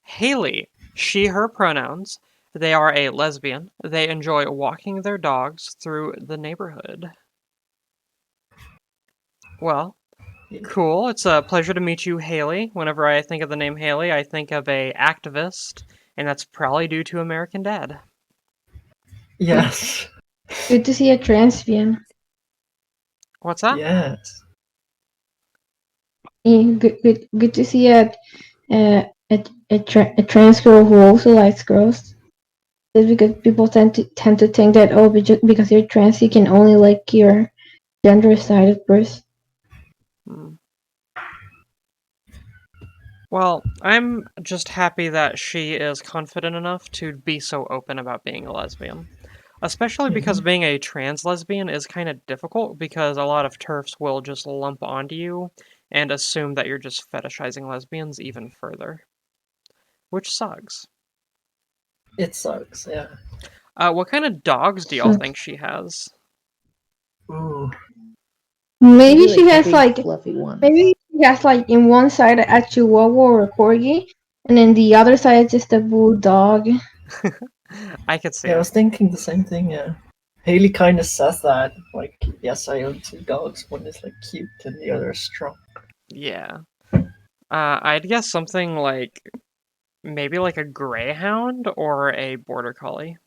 Haley. She, her pronouns. They are a lesbian. They enjoy walking their dogs through the neighborhood. Well, cool. It's a pleasure to meet you, Haley. Whenever I think of the name Haley, I think of a activist, and that's probably due to American Dad. Yes. Good to see a transvian. What's that? Yes. Yeah, good to see a trans girl who also likes girls. Just because people tend to think that because you're trans you can only like your gender side of birth. Hmm. Well, I'm just happy that she is confident enough to be so open about being a lesbian. Especially because being a trans lesbian is kind of difficult because a lot of TERFs will just lump onto you and assume that you're just fetishizing lesbians even further. Which sucks. It sucks, yeah. What kind of dogs do y'all think she has? Ooh. Maybe Maybe, she has big, like fluffy ones. maybe she has like in one side a Chihuahua or a Corgi, and then the other side is just a bulldog. I could see Yeah, I it. was thinking the same thing, yeah. Haley kind of says that. Like, yes, I own two dogs. One is like cute and the other is strong. Yeah. I'd guess something like maybe like a greyhound or a border collie.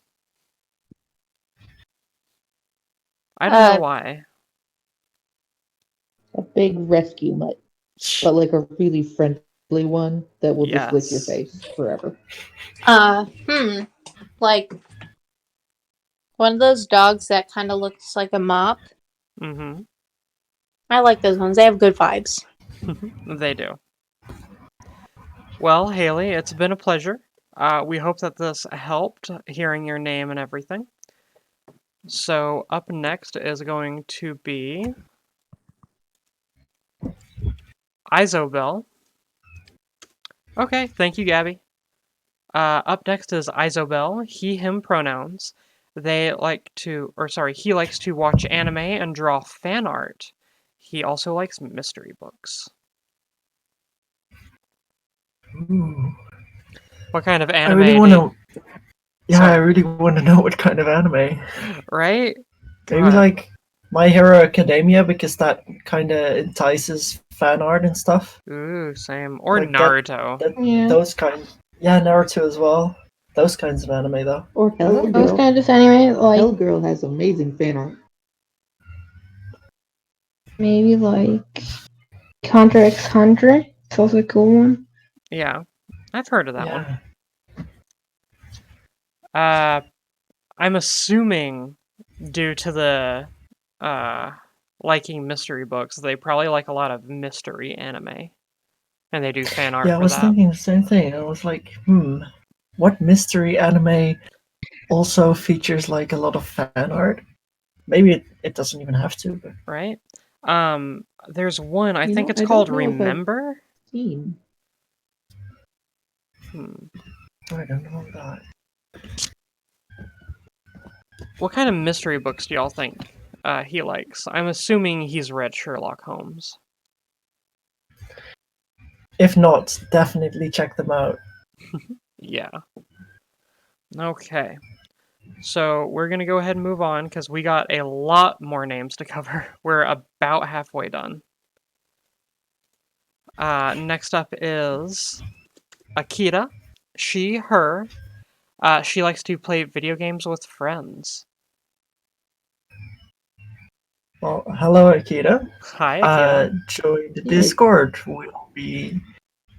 I don't know why. A big rescue mutt, but like a really friendly one that will just lick your Yes. face forever. Like one of those dogs that kind of looks like a mop. Mm-hmm. I like those ones. They have good vibes. They do. Well, Haley, it's been a pleasure. We hope that this helped, hearing your name and everything. So up next is going to be Isobel. Okay, thank you, Gabby. Up next is Isobel, he, him pronouns. He likes to watch anime and draw fan art. He also likes mystery books. Ooh. What kind of I anime really do want you... to. Yeah, Sorry. I really want to know what kind of anime. Right? Maybe God. like My Hero Academia because that kind of entices fan art and stuff. Ooh, same. Or Like Naruto. Yeah. those kind. Yeah, Naruto as well. Those kinds of anime though. Or Hell Those Girl. kind of anime, like Hell Girl has amazing fan art. maybe like Hunter x Hunter. It's also a cool one. Yeah, I've heard of that one. Yeah. I'm assuming due to the liking mystery books, they probably like a lot of mystery anime. And they do fan art Yeah, I for was that. thinking the same thing. I was like, what mystery anime also features like a lot of fan art? Maybe it doesn't even have to, but Right? There's one, I You think know, it's I called don't know if I've Remember? seen. I don't know that. What kind of mystery books do y'all think he likes? I'm assuming he's read Sherlock Holmes. If not, definitely check them out. Yeah. Okay. So we're going to go ahead and move on because we got a lot more names to cover. We're about halfway done. Next up is Akita. She, her. She likes to play video games with friends. Well, hello, Akira. Hi, Akira. Join the Yay. Discord. We'll be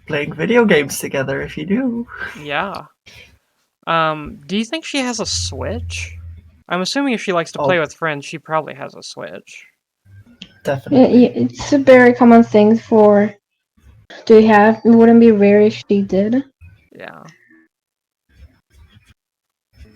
playing video games together if you do. Yeah. Do you think she has a Switch? I'm assuming if she likes to Oh. play with friends, she probably has a Switch. Definitely. It's a very common thing for to have. It wouldn't be rare if she did. Yeah,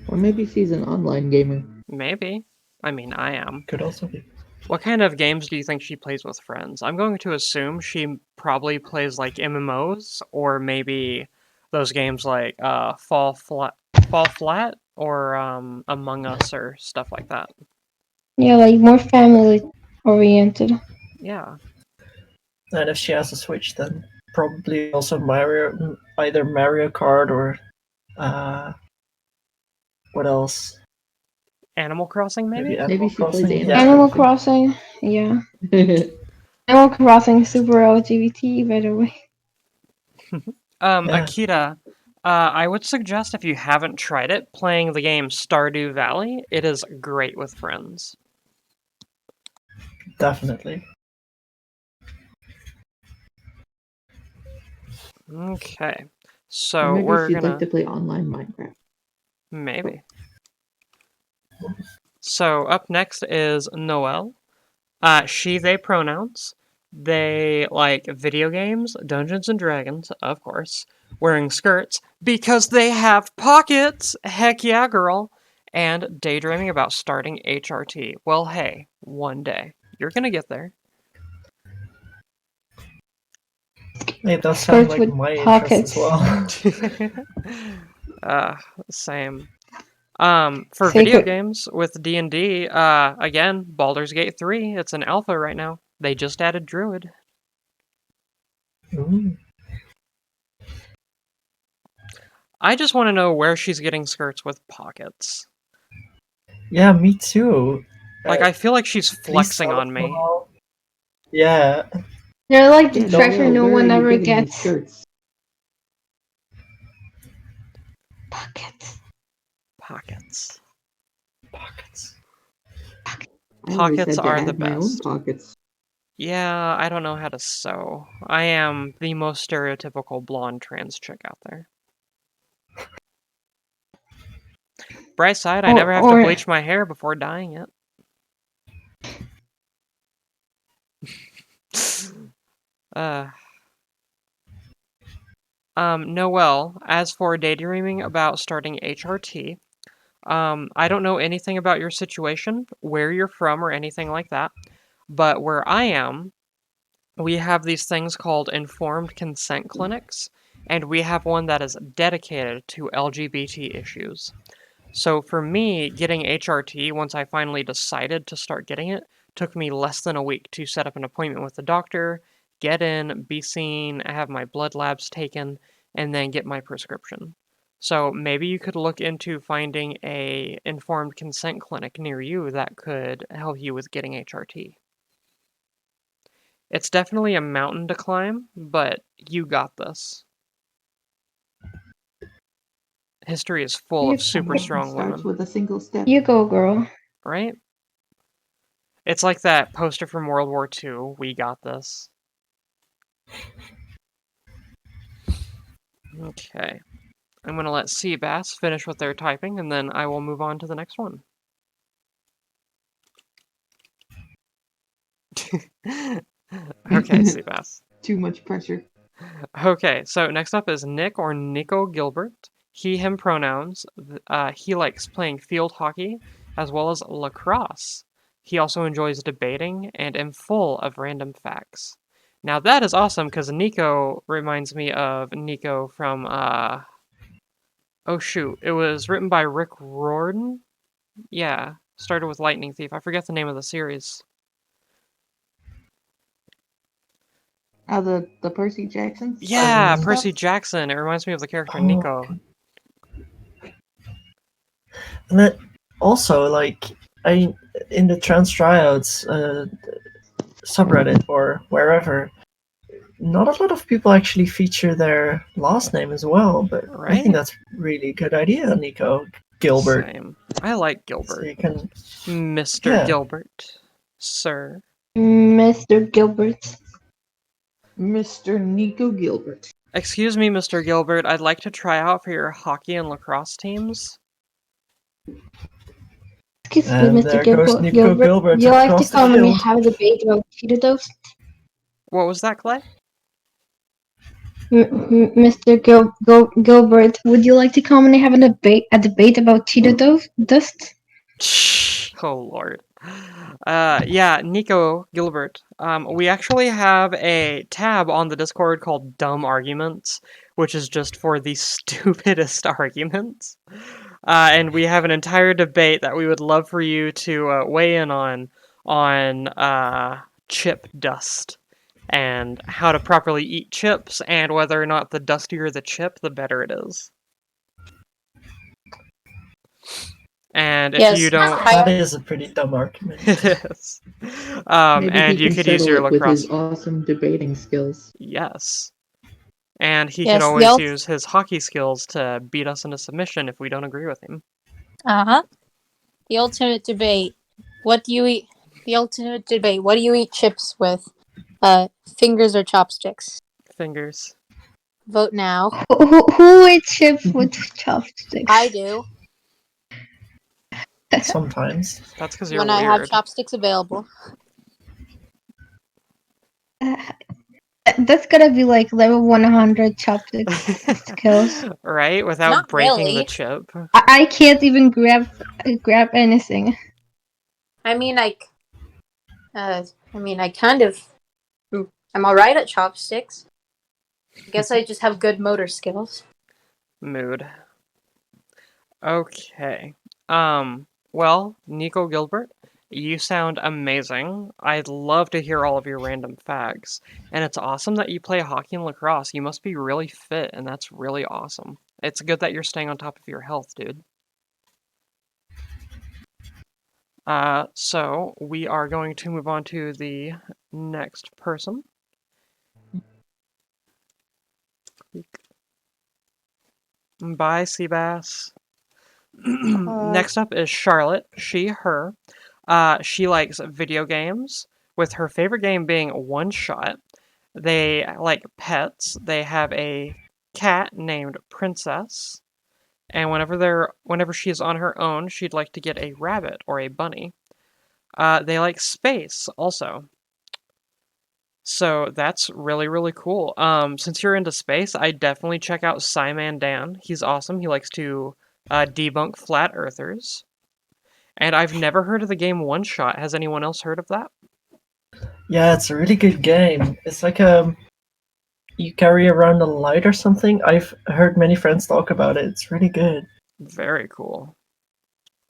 Or maybe she's an online gamer. maybe. I mean, I am. Could also be. What kind of games do you think she plays with friends? I'm going to assume she probably plays like MMOs or maybe those games like Fall Flat or Among Us or stuff like that. Yeah, like more family oriented. Yeah. And if she has a Switch, then probably also Mario, either Mario Kart or what else? Animal Crossing maybe? Maybe she plays Animal Yeah, Animal could be. Crossing, yeah. Animal Crossing is super LGBT, by the way. Yeah. Akita, I would suggest if you haven't tried it, playing the game Stardew Valley. It is great with friends. Definitely. Okay. Or So maybe we're she'd gonna like to play online Minecraft. maybe. So up next is Noelle. She, they pronouns. They like video games, Dungeons and Dragons, of course, wearing skirts because they have pockets. Heck yeah, girl. And daydreaming about starting HRT. Well, hey, one day. You're gonna get there. It does sound Skirts like with my interest as pockets. well. Same. For video Sacred. games with D&D, again, Baldur's Gate 3, it's an alpha right now. They just added Druid. Ooh. I just want to know where she's getting skirts with pockets. Yeah, me too. Like, I feel like she's Please flexing tell on us me. more. Yeah. They're like the Yeah, treasure Noelle, no where are one you ever getting these gets. skirts? Pockets. Pockets. Pockets. I always Pockets had to are the add my own best. pockets. Yeah, I don't know how to sew. I am the most stereotypical blonde trans chick out there. Bright side, I never have to bleach my hair before dyeing it. Noelle, as for daydreaming about starting HRT, I don't know anything about your situation, where you're from, or anything like that, but where I am, we have these things called informed consent clinics, and we have one that is dedicated to LGBT issues. So for me, getting HRT, once I finally decided to start getting it, took me less than a week to set up an appointment with the doctor, get in, be seen, have my blood labs taken, and then get my prescription. So maybe you could look into finding a informed consent clinic near you that could help you with getting HRT. It's definitely a mountain to climb, but you got this. History is full of super Everything strong starts women, with a single step. You go, girl. right? It's like that poster from World War II, we got this. Okay. I'm going to let Seabass finish with their typing, and then I will move on to the next one. Okay, Seabass. Too much pressure. Okay, so next up is Nick or Nico Gilbert. He, him pronouns. He likes playing field hockey as well as lacrosse. He also enjoys debating and am full of random facts. Now that is awesome because Nico reminds me of Nico from oh shoot, it was written by Rick Riordan. Yeah, started with Lightning Thief. I forget the name of the series. The Percy Jackson? Yeah, stuff? Percy Jackson. It reminds me of the character Oh, Nico. okay. And that also, like, I in the Transtryouts subreddit or wherever, not a lot of people actually feature their last name as well, but I think Right? that's really a good idea, Nico Gilbert. Same. I like So Gilbert. you can, Mr. yeah. Gilbert. Sir. Mr. Gilbert. Mr. Nico Gilbert. Excuse me, Mr. Gilbert, I'd like to try out for your hockey and lacrosse teams. Excuse me, And Mr. there goes Nico Gilbert. Gilbert Would you like to across the come and field. have a debate about Cheeto Toast? What was that, Clay? Mr. Gilbert, would you like to come and have a debate about Cheeto Dust? Oh lord. Yeah, Nico Gilbert. We actually have a tab on the Discord called Dumb Arguments, which is just for the stupidest arguments. And we have an entire debate that we would love for you to weigh in on chip dust and how to properly eat chips and whether or not the dustier the chip, the better it is. And if Yes, you don't, That is a pretty dumb argument. it is. Maybe And he you can could use settle your it with lacrosse. his awesome debating skills. Yes. And he could Yes, always the use his hockey skills to beat us into submission if we don't agree with him. the ultimate debate. What do you eat? The ultimate debate. What do you eat chips with? Fingers or chopsticks? Fingers. Vote now. Who eats chips with chopsticks? I do Sometimes. That's because you're when I have weird. chopsticks available. That's gotta be like level 100 chopsticks skills. Right? Without Not breaking the really. chip. I can't even grab anything. I mean, I kind of. I'm alright at chopsticks. I guess I just have good motor skills. Mood. Okay. Well, Nico Gilbert, you sound amazing. I'd love to hear all of your random facts. And it's awesome that you play hockey and lacrosse. You must be really fit, and that's really awesome. It's good that you're staying on top of your health, dude. So we are going to move on to the next person. Bye, Seabass. Next up is Charlotte. She, her. She likes video games, with her favorite game being One Shot. They like pets. They have a cat named Princess. And whenever she's on her own, she'd like to get a rabbit or a bunny. They like space also. So that's really, really cool. Since you're into space, I definitely check out Simon Dan. He's awesome. He likes to debunk flat earthers. And I've never heard of the game One Shot. Has anyone else heard of that? Yeah, it's a really good game. It's like you carry around a light or something. I've heard many friends talk about it. It's really good. Very cool.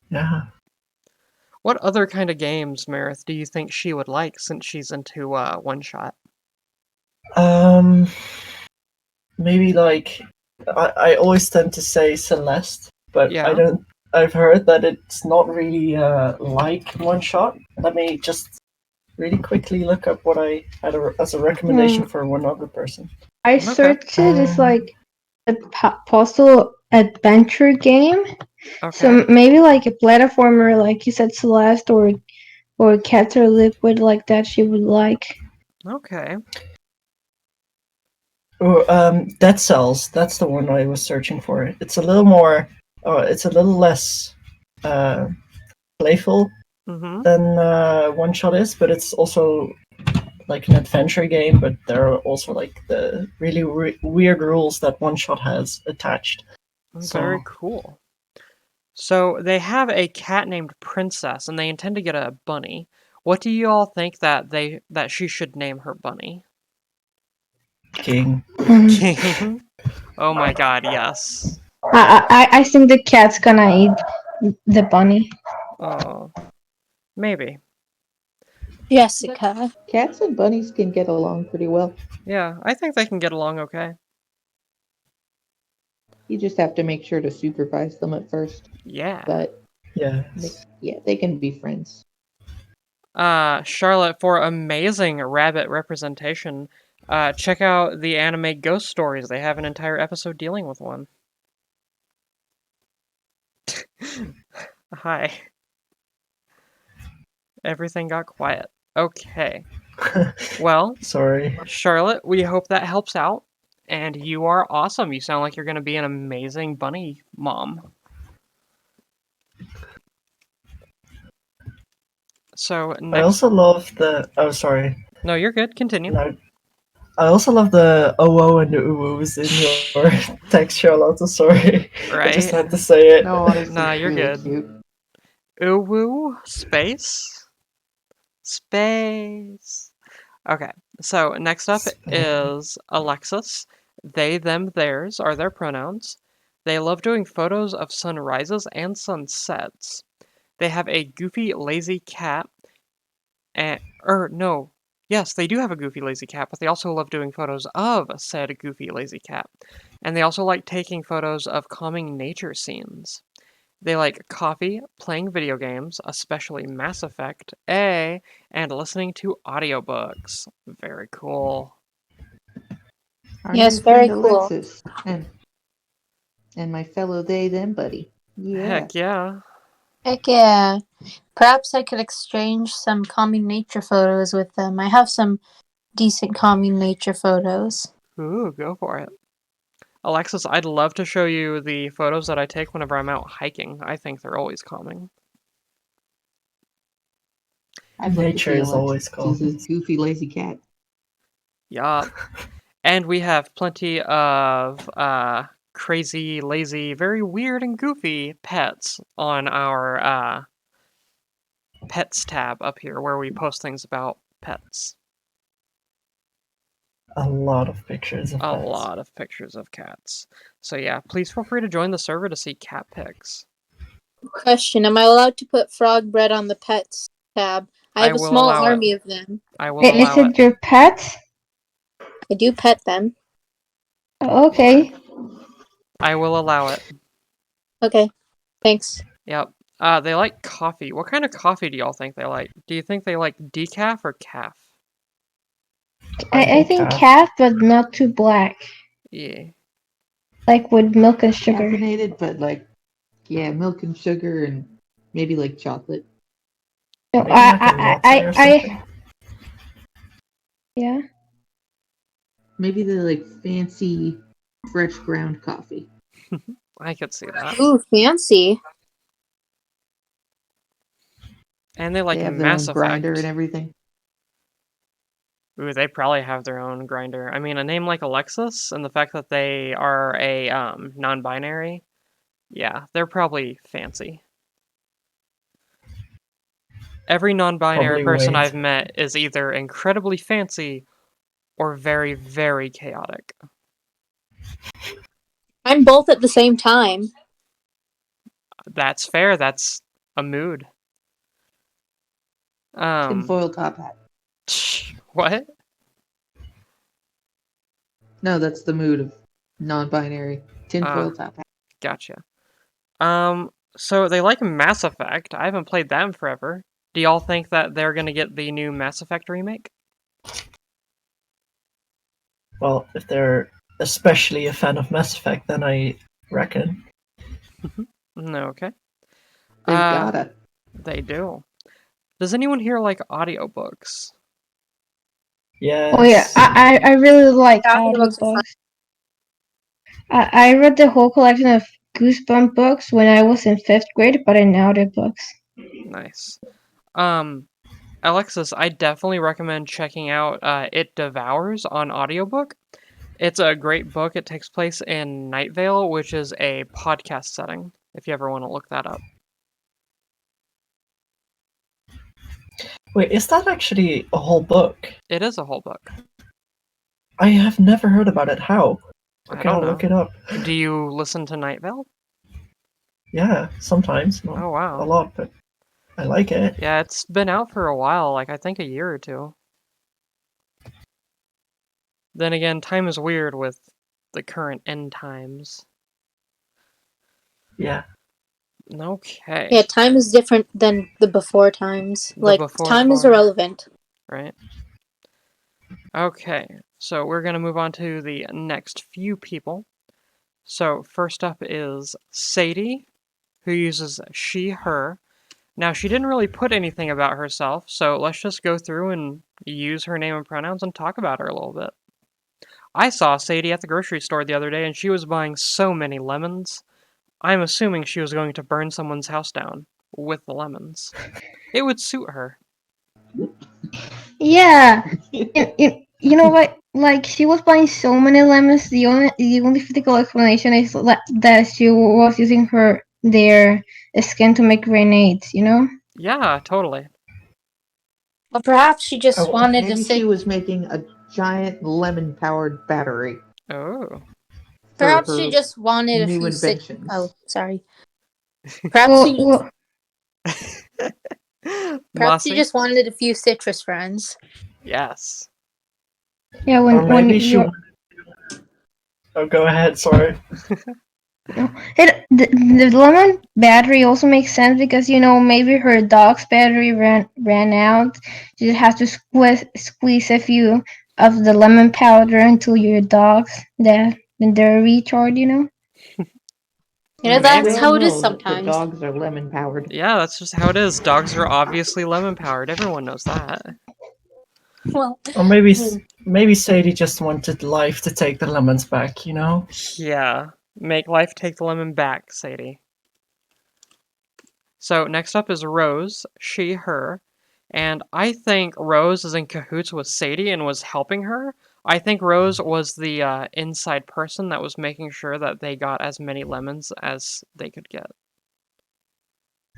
Yeah. What other kind of games, Meredith, do you think she would like since she's into One Shot? Maybe like I always tend to say Celeste, but Yeah. I don't. I've heard that it's not really like One Shot. Let me just really quickly look up what I had as a recommendation for one other person. I searched it. It's like a puzzle adventure game. Okay. So maybe like a platformer, like you said, Celeste, or Cats or Liquid, like that. She would like. Okay. Oh, Dead Cells. That's the one I was searching for. It's a little more. It's a little less playful than One Shot is, but it's also like an adventure game. But there are also like the really weird rules that One Shot has attached. Very cool. So they have a cat named Princess, and they intend to get a bunny. What do you all think that she should name her bunny? King. King. Oh my God! Yes. I think the cat's gonna eat the bunny. Oh, maybe. Jessica. Cats and bunnies can get along pretty well. Yeah, I think they can get along okay. You just have to make sure to supervise them at first. Yeah. But yeah, they can be friends. Charlotte, for amazing rabbit representation, check out the anime Ghost Stories. They have an entire episode dealing with one. Hi. Everything got quiet. Okay. Well, Sorry. Charlotte, we hope that helps out. And you are awesome. You sound like you're going to be an amazing bunny mom. So I next, also love the. Oh, sorry. no, you're good. Continue. No. I also love the oh and the oohs in your text, Charlotte. Sorry. I just Right? had to say it. No, honestly, Nah, it's you're really good. cute. Ooh woo space. Space. Okay, so next up is Alexis. They, them, theirs are their pronouns. They love doing photos of sunrises and sunsets. They have a goofy, lazy cat. No. Yes, they do have a goofy, lazy cat, but they also love doing photos of said goofy, lazy cat. And they also like taking photos of calming nature scenes. They like coffee, playing video games, especially Mass Effect A, and listening to audiobooks. Very cool. Our Yes, new very friend cool. Alexis and my fellow they them buddy. Yeah. Heck yeah. Heck yeah. Perhaps I could exchange some calming nature photos with them. I have some decent calming nature photos. Ooh, go for it. Alexis, I'd love to show you the photos that I take whenever I'm out hiking. I think they're always calming. I'd love to Nature see is always Alexis's calm. goofy lazy cat. Yup. And we have plenty of crazy, lazy, very weird and goofy pets on our pets tab up here where we post things about pets. A lot of pictures of A pets. lot of pictures of cats. So yeah, please feel free to join the server to see cat pics. Question: am I allowed to put frog bread on the pets tab? I have a will small allow it. army of them. I will Is allow it it. your pet? I do pet them. Oh, okay. I will allow it. Okay, thanks. Yep. They like coffee. What kind of coffee do y'all think they like? Do you think they like decaf or calf? I think calf, but not too black. Yeah. Like with milk and sugar. Caffeinated, but like, yeah, milk and sugar and maybe like chocolate. No, Maybe like a latte or something. Yeah. Maybe the like fancy fresh ground coffee. I could see that. Ooh, fancy. And they like They have their Mass own grinder and Effect. everything. Ooh, they probably have their own grinder. I mean, a name like Alexis and the fact that they are a non-binary, yeah, they're probably fancy. Every non-binary Probably person wait. I've met is either incredibly fancy or very, very chaotic. I'm both at the same time. That's fair. That's a mood. Tinfoil top hat. What? No, that's the mood of non-binary. Tinfoil top hat. Gotcha. So they like Mass Effect. I haven't played that in forever. Do y'all think that they're gonna get the new Mass Effect remake? Well, if they're especially a fan of Mass Effect, then I reckon. No, okay. They've gotta. They do. Does anyone here like audiobooks? Yes. Oh yeah, I really like Audiobooks are fun. audiobooks. I read the whole collection of Goosebump books when I was in 5th grade, but in audiobooks. Nice. Alexis, I definitely recommend checking out It Devours on audiobook. It's a great book. It takes place in Night Vale, which is a podcast setting, if you ever want to look that up. Wait, is that actually a whole book? It is a whole book. I have never heard about it. How? I Okay, don't I'll know. look it up. Do you listen to Night Vale? Yeah, sometimes. Not Oh, wow. a lot, but I like it. Yeah, it's been out for a while, like I think a year or two. Then again, time is weird with the current end times. Yeah. Okay. Yeah, time is different than the before times. The Time is before. irrelevant. Right. Okay, so we're going to move on to the next few people. So first up is Sadie, who uses she, her. Now, she didn't really put anything about herself, so let's just go through and use her name and pronouns and talk about her a little bit. I saw Sadie at the grocery store the other day, and she was buying so many lemons. I'm assuming she was going to burn someone's house down with the lemons. It would suit her. Yeah. You know what? Like, she was buying so many lemons. The only physical explanation is that she was using their skin to make grenades. You know? Yeah, totally. Well, perhaps she just Oh, wanted to Maybe say. she was making a giant lemon-powered battery Oh. for Perhaps she her just wanted a new few inventions. Oh, sorry. Perhaps she just, perhaps she Mossy? just wanted a few citrus friends. Yes. Yeah. or When maybe she you're wanted. Oh, go ahead. Sorry. the lemon battery also makes sense because maybe her dog's battery ran out. You just have to squeeze a few of the lemon powder into your dogs that then they're recharged. That's Maybe. how it is The sometimes. dogs are lemon-powered. Yeah, that's just how it is. Dogs are obviously lemon-powered. Everyone knows that. Well, Or maybe Sadie just wanted life to take the lemons back. Yeah. Make life take the lemon back, Sadie. So next up is Rose, she, her. And I think Rose is in cahoots with Sadie and was helping her. I think Rose was the inside person that was making sure that they got as many lemons as they could get.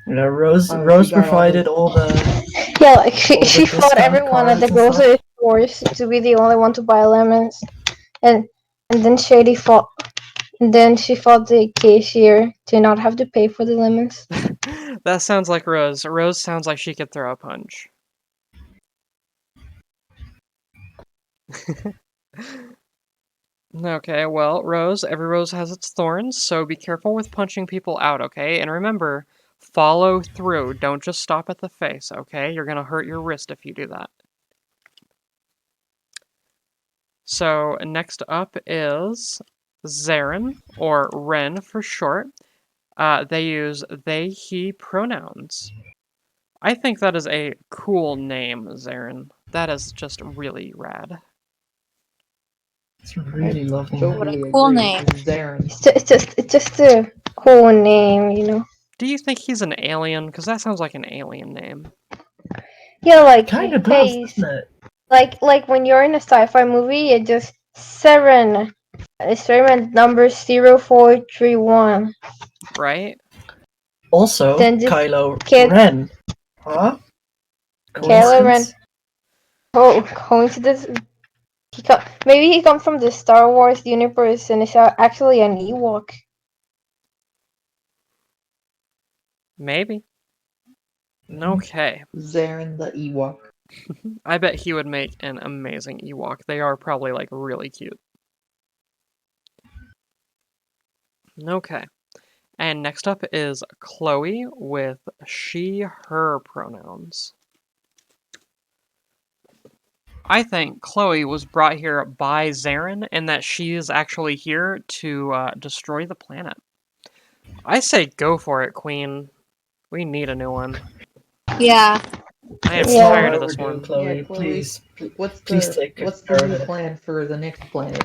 Rose She Rose got provided all all the Yeah, like all the she fought discount everyone at cards the and stuff. grocery stores to be the only one to buy lemons, and then she fought the cashier to not have to pay for the lemons. That sounds like Rose. Rose sounds like she could throw a punch. Okay, well, Rose, every rose has its thorns, so be careful with punching people out, okay? And remember, follow through. Don't just stop at the face, okay? You're gonna hurt your wrist if you do that. So, next up is Zarin, or Ren for short. They use they, he pronouns. I think that is a cool name, Zarin. That is just really rad. It's a really lovely. What a Totally cool agree. name. Zarin. It's just a cool name. Do you think he's an alien? Because that sounds like an alien name. Yeah, like Kind of does, hey, doesn't it? like when you're in a sci-fi movie, it just Saren. Experiment number 0431. Right? Also, Then just Kylo kid Ren. Huh? Kylo Ren. Coincidence? Oh, coincidence. Maybe he comes from the Star Wars universe and is actually an Ewok. Maybe. Okay. Zarin the Ewok. I bet he would make an amazing Ewok. They are probably, like, really cute. Okay. And next up is Chloe with she, her pronouns. I think Chloe was brought here by Zarin and that she is actually here to destroy the planet. I say go for it, Queen. We need a new one. Yeah. I am It's Yeah. tired long of this overdue, one. Chloe. Yeah, Chloe. Please, What's please the take what's care the of new it. plan for the next planet?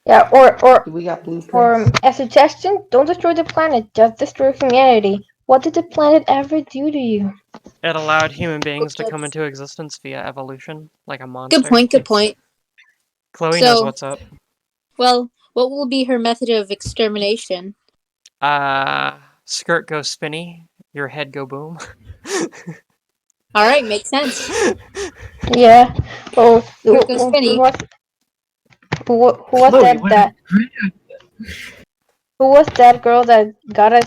Yeah, Do we got or blueprints? a suggestion: don't destroy the planet, just destroy humanity. What did the planet ever do to you? It allowed human beings to come into existence via evolution, like a Good monster. point, good point. Chloe knows So, what's up. well, what will be her method of extermination? Skirt go spinny, your head go boom. Alright, makes sense. Yeah. Oh, Skirt goes spinny. who was Chloe, that who was that girl that got a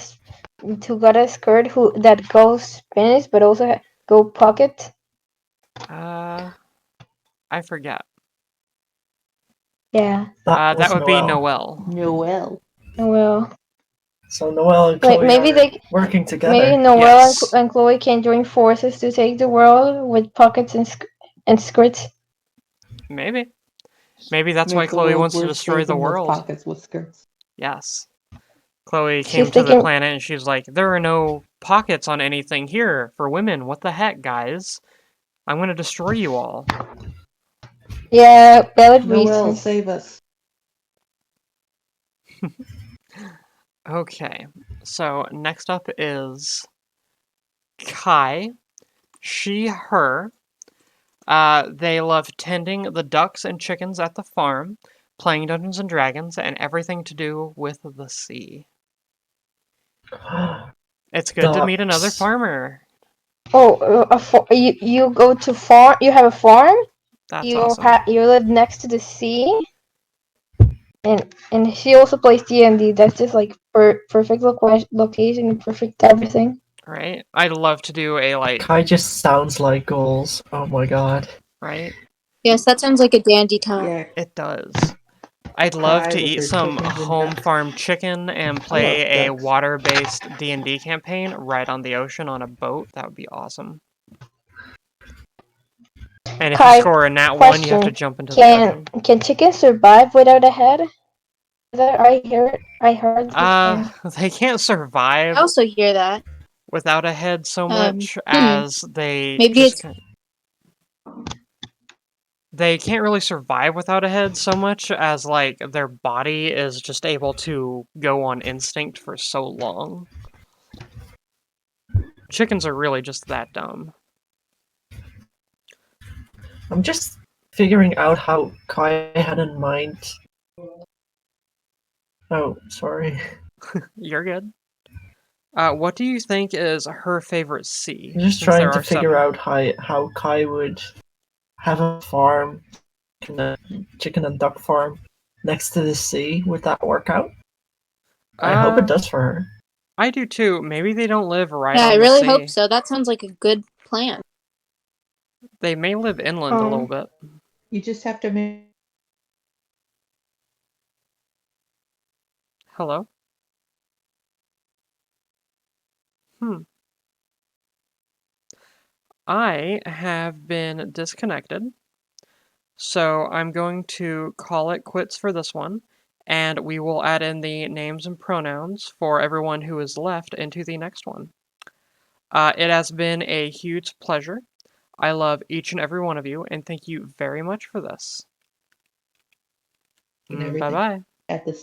skirt that goes spinach but also go pocket? I forget. Yeah. That That was would be Noelle. Noelle. Noelle. Well, So Noelle and Chloe maybe are working together. maybe Noelle Yes. and Chloe can join forces to take the world with pockets and skirts. Maybe. Maybe that's why Make the Chloe world wants to worth destroy the saving with world. pockets with skirts. Yes. Chloe She's came to the thinking- planet and she's like, there are no pockets on anything here for women. What the heck, guys? I'm gonna destroy you all. Yeah, valid Noel, reasons. save us. Okay, so next up is Kai. She, her. They love tending the ducks and chickens at the farm, playing Dungeons and Dragons, and everything to do with the sea. It's good to meet another Ducks. farmer. Oh, you go to farm. You have a farm. That's you awesome. You live next to the sea. And she also plays D&D. That's just like perfect location and perfect everything. Right? I'd love to do a, like, Kai just sounds like goals. Oh my god. right? Yes, that sounds like a dandy time. Yeah, It does. I'd love Kai to with eat her some chickens and home ducks. farm chicken and I love play a ducks. water-based D&D campaign right on the ocean on a boat. That would be awesome. And if you Kai, score a nat 1, you have to question. jump into the ocean. Can chickens survive without a head? I heard this. They can't survive I also hear that. without a head so much Hmm. as they Maybe just it's they can't really survive without a head so much as, like, their body is just able to go on instinct for so long. Chickens are really just that dumb. I'm just figuring out how Kai had in mind. Oh, sorry. You're good. What do you think is her favorite sea? I'm just since there trying to are figure 7? out how Kai would have a farm, chicken and duck farm next to the sea. Would that work out? I hope it does for her. I do too. Maybe they don't live right yeah, on I the really sea. hope so. That sounds like a good plan. They may live inland a little bit. You just have to make. Hello? I have been disconnected, so I'm going to call it quits for this one, and we will add in the names and pronouns for everyone who is left into the next one. It has been a huge pleasure. I love each and every one of you, and thank you very much for this. And everything Bye-bye. at the